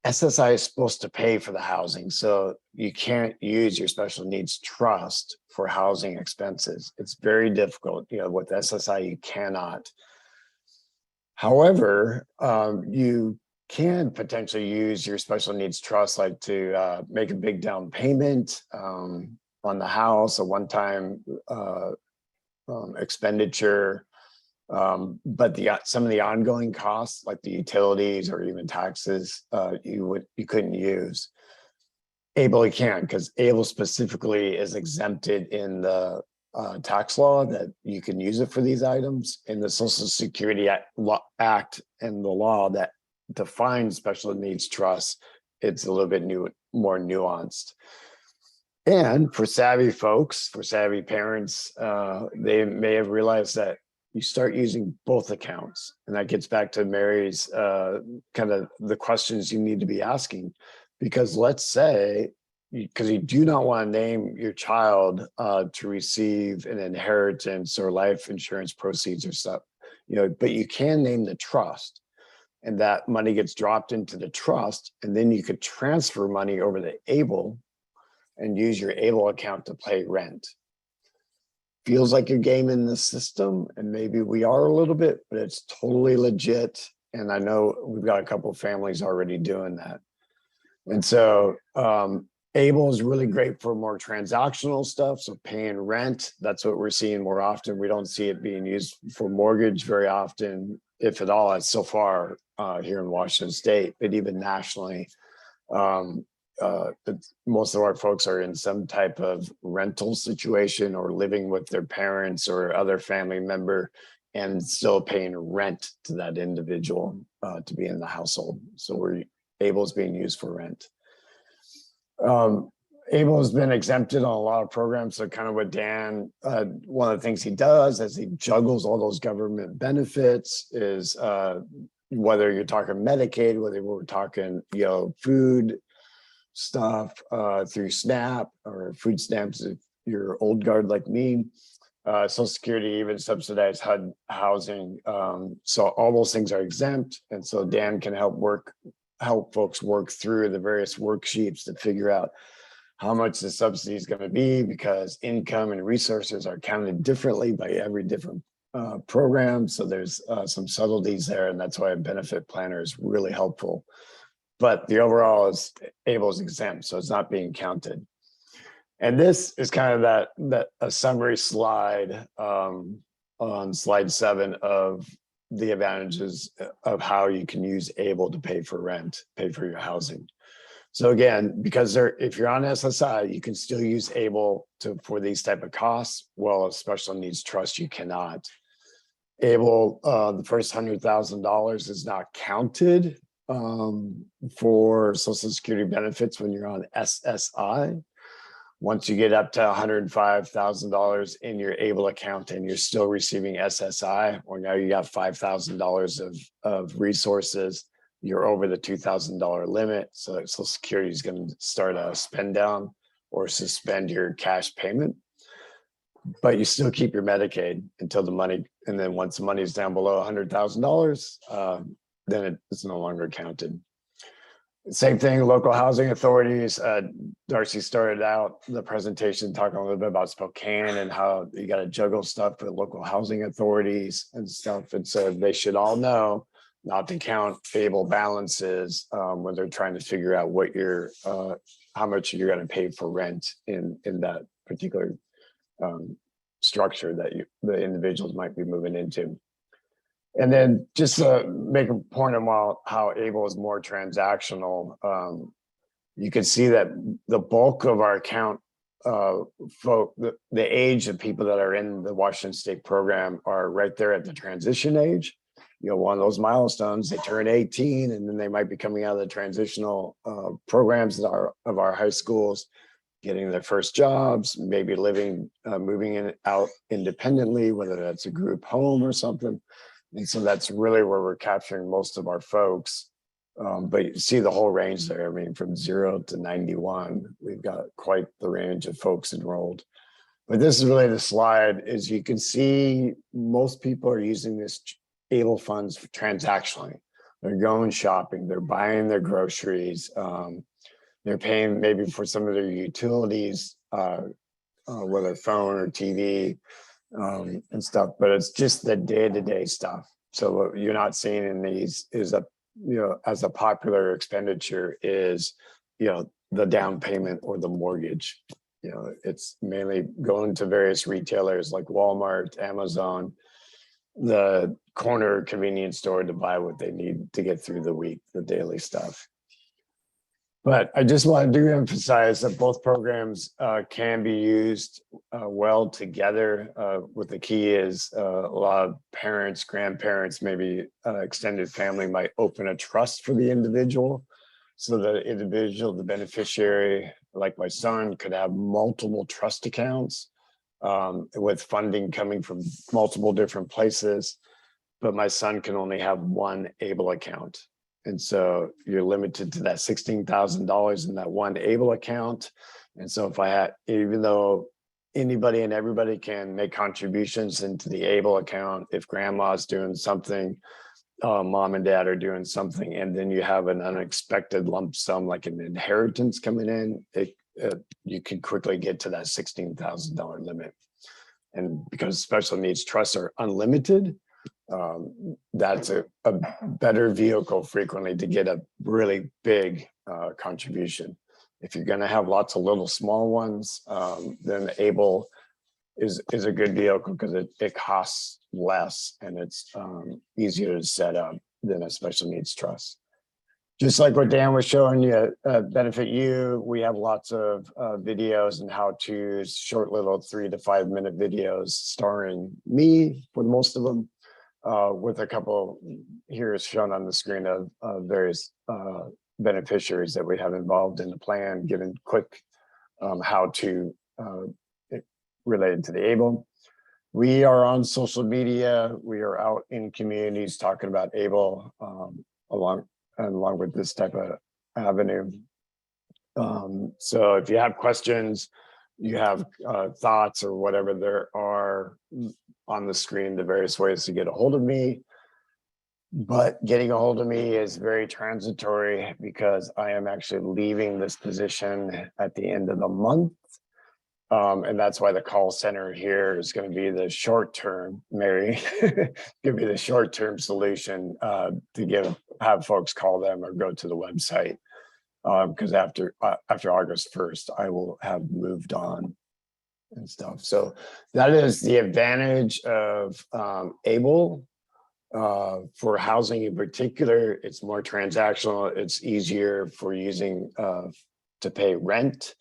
Speaker 4: SSI is supposed to pay for the housing, so you can't use your special needs trust for housing expenses. It's very difficult. You know, with SSI, you cannot. However, you can potentially use your special needs trust, like to make a big down payment on the house, a one-time expenditure. But some of the ongoing costs, like the utilities or even taxes, you couldn't use. ABLE you can, because ABLE specifically is exempted in the tax law that you can use it for these items. In the Social Security Act and the law that defines special needs trusts, it's a little bit more nuanced. And for savvy folks, for savvy parents, they may have realized that you start using both accounts. And that gets back to Mary's kind of the questions you need to be asking. Because let's say, because you do not want to name your child to receive an inheritance or life insurance proceeds or stuff, you know, but you can name the trust, and that money gets dropped into the trust, and then you could transfer money over to ABLE and use your ABLE account to pay rent. feels like you're gaming the system, and maybe we are a little bit, but it's totally legit. And I know we've got a couple of families already doing that. And so Able is really great for more transactional stuff. So paying rent, that's what we're seeing more often. We don't see it being used for mortgage very often, if at all, so far here in Washington State, but even nationally. Most of our folks are in some type of rental situation or living with their parents or other family member and still paying rent to that individual to be in the household. So Able is being used for rent. Able has been exempted on a lot of programs. So kind of what Dan, one of the things he does as he juggles all those government benefits is whether you're talking Medicaid, whether we're talking, food stuff through SNAP or food stamps if you're old guard like me, Social Security, even subsidized HUD housing. So all those things are exempt. And so Dan can help folks work through the various worksheets to figure out how much the subsidy is going to be, because income and resources are counted differently by every different program. So there's some subtleties there, and that's why a benefit planner is really helpful. But the overall is Able is exempt, so it's not being counted. And this is kind of that a summary slide on slide 7 of the advantages of how you can use Able to pay for rent, pay for your housing. So again, because if you're on SSI, you can still use Able for these type of costs. Well, a special needs trust, you cannot. Able, the first $100,000 is not counted for Social Security benefits when you're on SSI. Once you get up to $105,000 in your Able account and you're still receiving SSI, or now you got $5,000 of resources, you're over the $2,000 limit. So Social Security is going to start a spend down or suspend your cash payment. But you still keep your Medicaid until the money, and then once the money is down below $100,000, then it's no longer counted. Same thing, local housing authorities. Darcy started out the presentation talking a little bit about Spokane and how you got to juggle stuff with local housing authorities and stuff. And so they should all know not to count Able balances when they're trying to figure out what how much you're going to pay for rent in that particular structure that the individuals might be moving into. And then just to make a point about how Able is more transactional, you can see that the bulk of our account the age of people that are in the Washington State program are right there at the transition age. One of those milestones, they turn 18 and then they might be coming out of the transitional programs of our high schools, getting their first jobs, maybe moving out independently, whether that's a group home or something. And so that's really where we're capturing most of our folks. But you see the whole range there. I mean, from 0 to 91, we've got quite the range of folks enrolled. But this is really the slide, is you can see most people are using this Able funds transactionally. They're going shopping, they're buying their groceries, they're paying maybe for some of their utilities, whether phone or TV, and stuff, but it's just the day-to-day stuff. So what you're not seeing in these is as a popular expenditure is, the down payment or the mortgage. It's mainly going to various retailers like Walmart, Amazon, the corner convenience store to buy what they need to get through the week, the daily stuff. But I just want to emphasize that both programs can be used well together. What the key is, a lot of parents, grandparents, maybe extended family might open a trust for the individual. So the individual, the beneficiary, like my son, could have multiple trust accounts with funding coming from multiple different places. But my son can only have one Able account. And so you're limited to that $16,000 in that one Able account. And so even though anybody and everybody can make contributions into the Able account, if grandma's doing something, mom and dad are doing something, and then you have an unexpected lump sum like an inheritance coming in, you can quickly get to that $16,000 limit. And because special needs trusts are unlimited, that's a better vehicle frequently to get a really big contribution. If you're going to have lots of little small ones, then ABLE is a good vehicle because it costs less and it's easier to set up than a special needs trust. Just like what Dan was showing you, Benefit You, we have lots of videos and how-tos, short little 3 to 5 minute videos starring me for most of them, with a couple here is shown on the screen of various beneficiaries that we have involved in the plan, given quick how-to related to the ABLE. We are on social media. We are out in communities talking about ABLE along with this type of avenue. So if you have questions, you have thoughts or whatever, there are on the screen the various ways to get a hold of me. But getting a hold of me is very transitory because I am actually leaving this position at the end of the month. And that's why the call center here is going to be the short term, Mary, give me the short term solution to have folks call them or go to the website. Because after August 1st, I will have moved on and stuff. So that is the advantage of ABLE. For housing in particular, it's more transactional. It's easier for using to pay rent.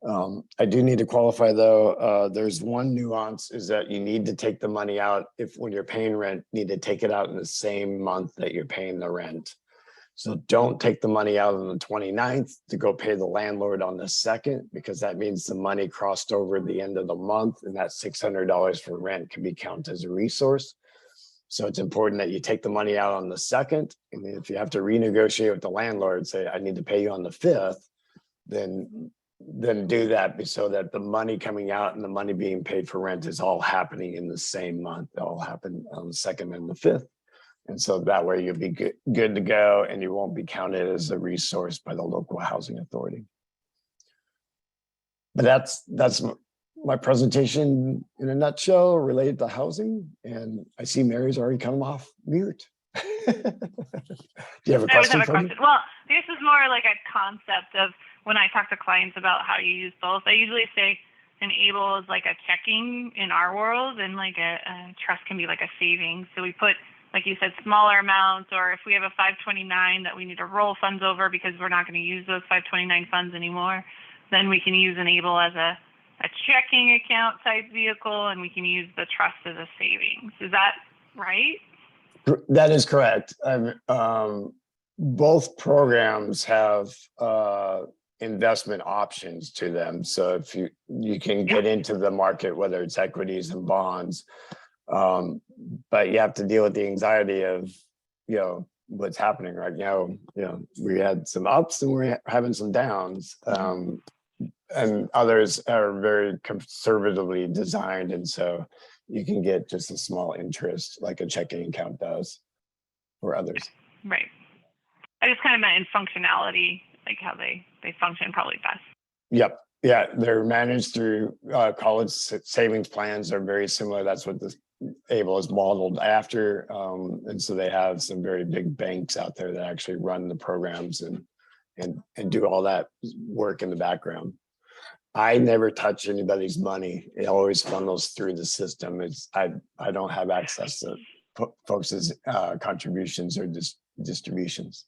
Speaker 4: I do need to qualify though, there's one nuance is that you need to take the money out when you're paying rent, you need to take it out in the same month that you're paying the rent. So don't take the money out on the 29th to go pay the landlord on the 2nd, because that means the money crossed over the end of the month and that $600 for rent can be counted as a resource. So it's important that you take the money out on the 2nd. And if you have to renegotiate with the landlord, say, I need to pay you on the 5th, then do that so that the money coming out and the money being paid for rent is all happening in the same month. They'll all happen on the 2nd and the 5th. And so that way you'll be good to go and you won't be counted as a resource by the local housing authority. But that's my presentation in a nutshell related to housing. And I see Mary's already come off mute. Do you have a question?
Speaker 3: Well, this is more like a concept of when I talk to clients about how you use both. I usually say an ABLE is like a checking in our world, and like a trust can be like a savings. So we put, like you said, smaller amounts, or if we have a 529 that we need to roll funds over because we're not going to use those 529 funds anymore, then we can use an ABLE as a checking account type vehicle, and we can use the trust as a savings. Is that right?
Speaker 4: That is correct. Both programs have investment options to them. So if you can get into the market, whether it's equities and bonds, but you have to deal with the anxiety of, what's happening right now. We had some ups and we're having some downs, and others are very conservatively designed. And so you can get just a small interest like a checking account does for others.
Speaker 3: Right. I just kind of meant in functionality, like how they function probably best.
Speaker 4: Yep. Yeah, they're managed through college savings plans are very similar. That's what this ABLE is modeled after. And so they have some very big banks out there that actually run the programs and do all that work in the background. I never touch anybody's money. It always funnels through the system. I don't have access to folks' contributions or distributions.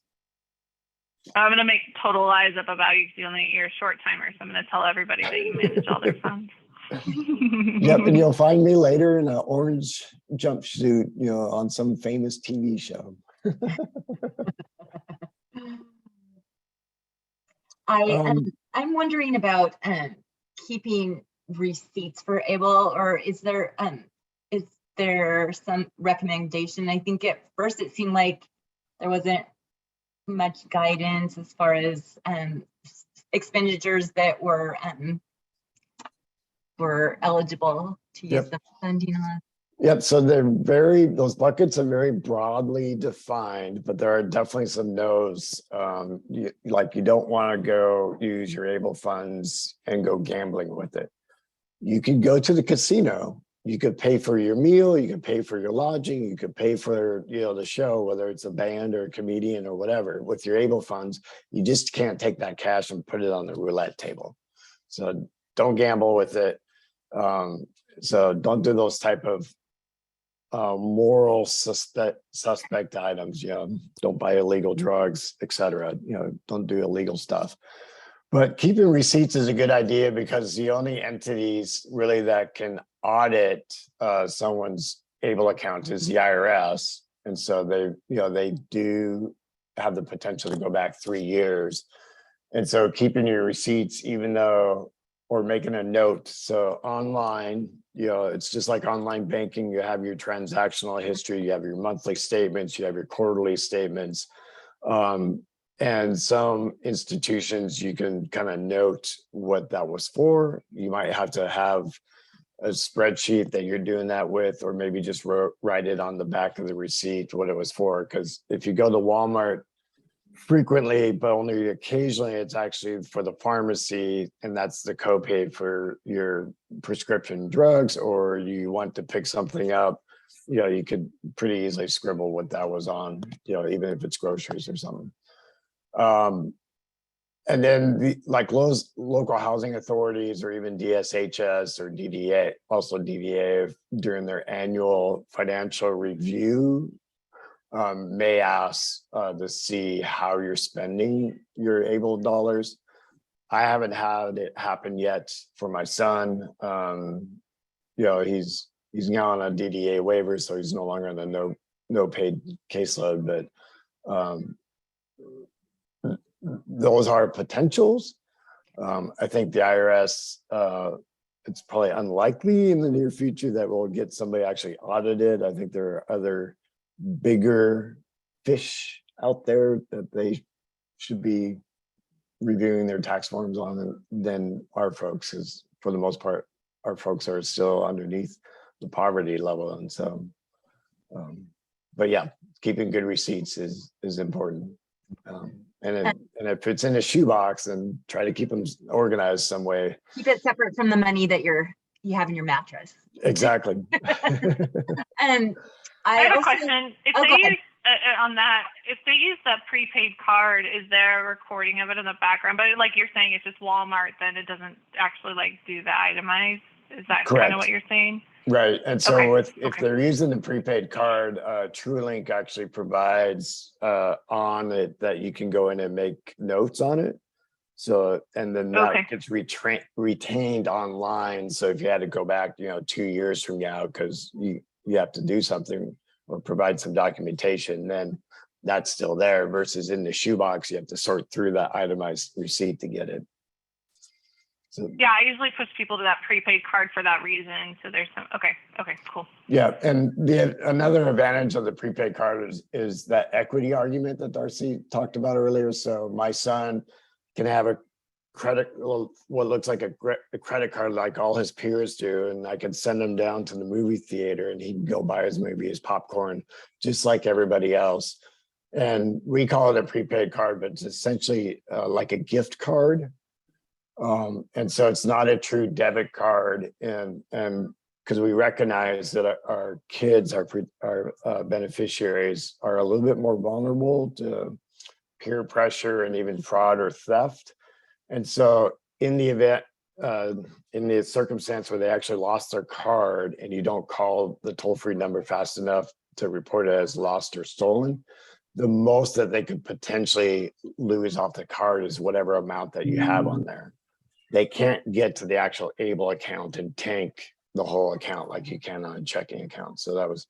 Speaker 3: I'm going to make total lies up about you because you're a short timer. So I'm going to tell everybody that you manage all their funds.
Speaker 4: Yep, and you'll find me later in an orange jumpsuit, on some famous TV show.
Speaker 1: I'm wondering about keeping receipts for ABLE, or is there some recommendation? I think at first it seemed like there wasn't much guidance as far as expenditures that were eligible to use the funding on.
Speaker 4: Yep. So those buckets are very broadly defined, but there are definitely some no's. You don't want to go use your ABLE funds and go gambling with it. You can go to the casino you could pay for your meal, you could pay for your lodging, you could pay for, the show, whether it's a band or a comedian or whatever. With your ABLE funds, you just can't take that cash and put it on the roulette table. So don't gamble with it. So don't do those type of moral suspect items. Don't buy illegal drugs, etc. Don't do illegal stuff. But keeping receipts is a good idea, because the only entities really that can audit someone's ABLE account is the IRS. And so they do have the potential to go back 3 years. And so keeping your receipts, even though, or making a note. So online, it's just like online banking. You have your transactional history, you have your monthly statements, you have your quarterly statements. And some institutions, you can kind of note what that was for. You might have to have a spreadsheet that you're doing that with, or maybe just write it on the back of the receipt, what it was for. Because if you go to Walmart frequently, but only occasionally, it's actually for the pharmacy, and that's the copay for your prescription drugs, or you want to pick something up, you could pretty easily scribble what that was on, even if it's groceries or something. And then like those local housing authorities, or even DSHS or DDA, also DDA, during their annual financial review, may ask to see how you're spending your ABLE dollars. I haven't had it happen yet for my son. He's now on a DDA waiver, so he's no longer on the no paid caseload, but those are potentials. I think the IRS, it's probably unlikely in the near future that we'll get somebody actually audited. I think there are other bigger fish out there that they should be reviewing their tax forms on than our folks, because for the most part, our folks are still underneath the poverty level. And so, but yeah, keeping good receipts is important. And if it's in a shoebox, then try to keep them organized some way.
Speaker 1: Keep it separate from the money that you have in your mattress.
Speaker 4: Exactly.
Speaker 1: And
Speaker 3: I have a question. If
Speaker 1: go
Speaker 3: they
Speaker 1: ahead.
Speaker 3: use on that, if they use that prepaid card, is there a recording of it in the background? But like you're saying, it's just Walmart, then it doesn't actually do the itemized. Is that kind of what you're saying?
Speaker 4: Right. And so
Speaker 3: Okay.
Speaker 4: if they're using the prepaid card, TrueLink actually provides on it that you can go in and make notes on it. So, and then that gets retained online. So if you had to go back, 2 years from now, because you have to do something or provide some documentation, then that's still there, versus in the shoebox, you have to sort through that itemized receipt to get it. So,
Speaker 3: yeah, I usually push people to that prepaid card for that reason. So there's some, okay, cool.
Speaker 4: Yeah, and another advantage of the prepaid card is that equity argument that Darcy talked about earlier. So my son can have a what looks like a credit card like all his peers do, and I can send him down to the movie theater and he can go buy his movie, his popcorn, just like everybody else. And we call it a prepaid card, but it's essentially like a gift card. And so it's not a true debit card, and because we recognize that our kids, our beneficiaries, are a little bit more vulnerable to peer pressure and even fraud or theft. And so in the event, in the circumstance where they actually lost their card and you don't call the toll-free number fast enough to report it as lost or stolen, the most that they could potentially lose off the card is whatever amount that you have on there. They can't get to the actual ABLE account and tank the whole account like you can on a checking account. So that was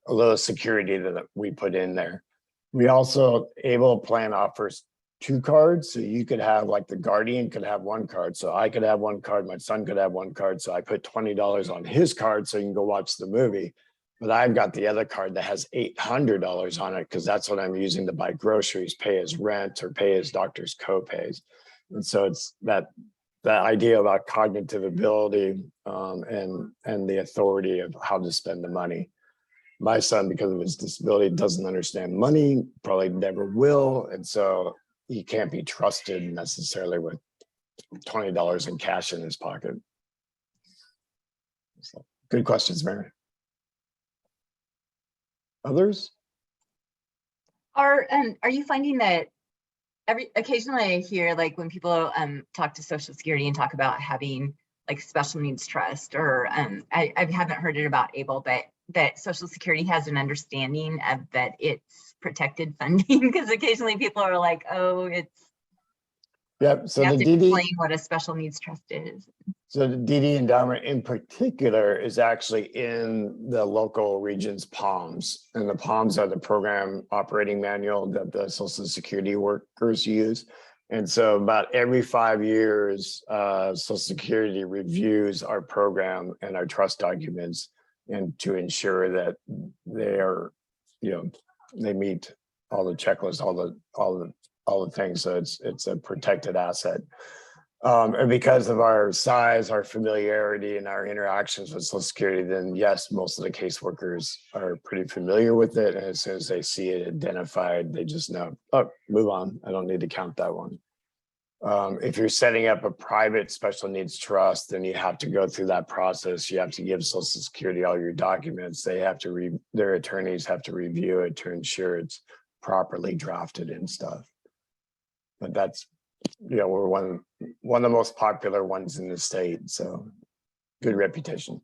Speaker 4: a little security that we put in there. We also, ABLE plan offers 2 cards. So you could have, like, the guardian could have 1 card. So I could have 1 card, my son could have 1 card. So I put $20 on his card so you can go watch the movie. But I've got the other card that has $800 on it, because that's what I'm using to buy groceries, pay his rent, or pay his doctor's co-pays. And so it's that idea about cognitive ability and the authority of how to spend the money. My son, because of his disability, doesn't understand money, probably never will. And so he can't be trusted necessarily with $20 in cash in his pocket. So. Good questions, Mary. Others?
Speaker 1: Are you finding that occasionally I hear like when people talk to Social Security and talk about having like special needs trust, or I haven't heard it about ABLE, but that Social Security has an understanding of that it's protected funding, because occasionally people are like, oh, it's,
Speaker 4: Yep. So
Speaker 1: you
Speaker 4: the
Speaker 1: have to
Speaker 4: DD,
Speaker 1: explain what a special needs trust is.
Speaker 4: so the DD endowment in particular is actually in the local region's POMs, and the POMs are the program operating manual that the Social Security workers use. And so about every 5 years, Social Security reviews our program and our trust documents, and to ensure that they are, they meet all the checklists, all the things. So it's a protected asset. And because of our size, our familiarity, and our interactions with Social Security, then yes, most of the caseworkers are pretty familiar with it. And as soon as they see it identified, they just know, oh, move on. I don't need to count that one. If you're setting up a private special needs trust, then you have to go through that process. You have to give Social Security all your documents. They have to their attorneys have to review it to ensure it's properly drafted and stuff. But that's, we're one of the most popular ones in the state, so good reputation.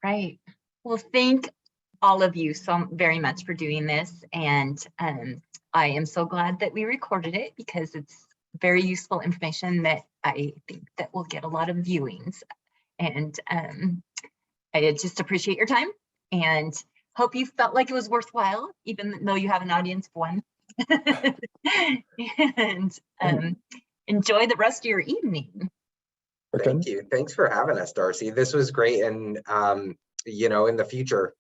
Speaker 1: Right. Well, thank all of you so very much for doing this, and I am so glad that we recorded it, because it's very useful information that I think that will get a lot of viewings. And I just appreciate your time and hope you felt like it was worthwhile, even though you have an audience of one. And enjoy the rest of your evening.
Speaker 2: Thank you. Thanks for having us, Darcy. This was great. And, in the future,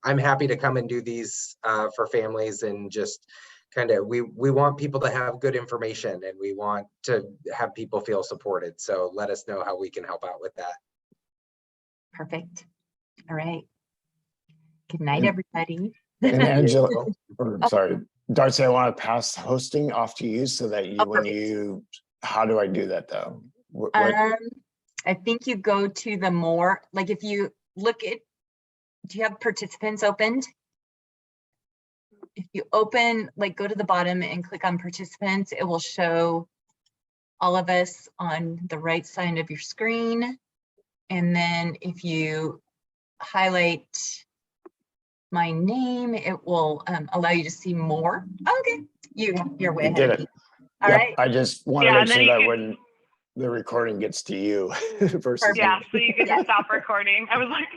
Speaker 2: I'm happy to come and do these for families, and just kind of, we want people to have good information, and we want to have people feel supported. So let us know how we can help out with that.
Speaker 1: Perfect. All right. Good night, everybody.
Speaker 4: And Angela, sorry, Darcy, I want to pass hosting off to you so that how do I do that though?
Speaker 1: I think you go to the more, like if you look at, do you have participants opened? If you open, like go to the bottom and click on participants, it will show all of us on the right side of your screen. And then if you highlight my name, it will allow you to see more. Okay, you're way ahead of me. All right.
Speaker 4: I just want to make sure that when the recording gets to you versus
Speaker 3: yeah, so you can stop recording. I was like,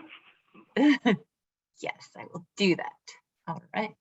Speaker 1: yes, I will do that. All right.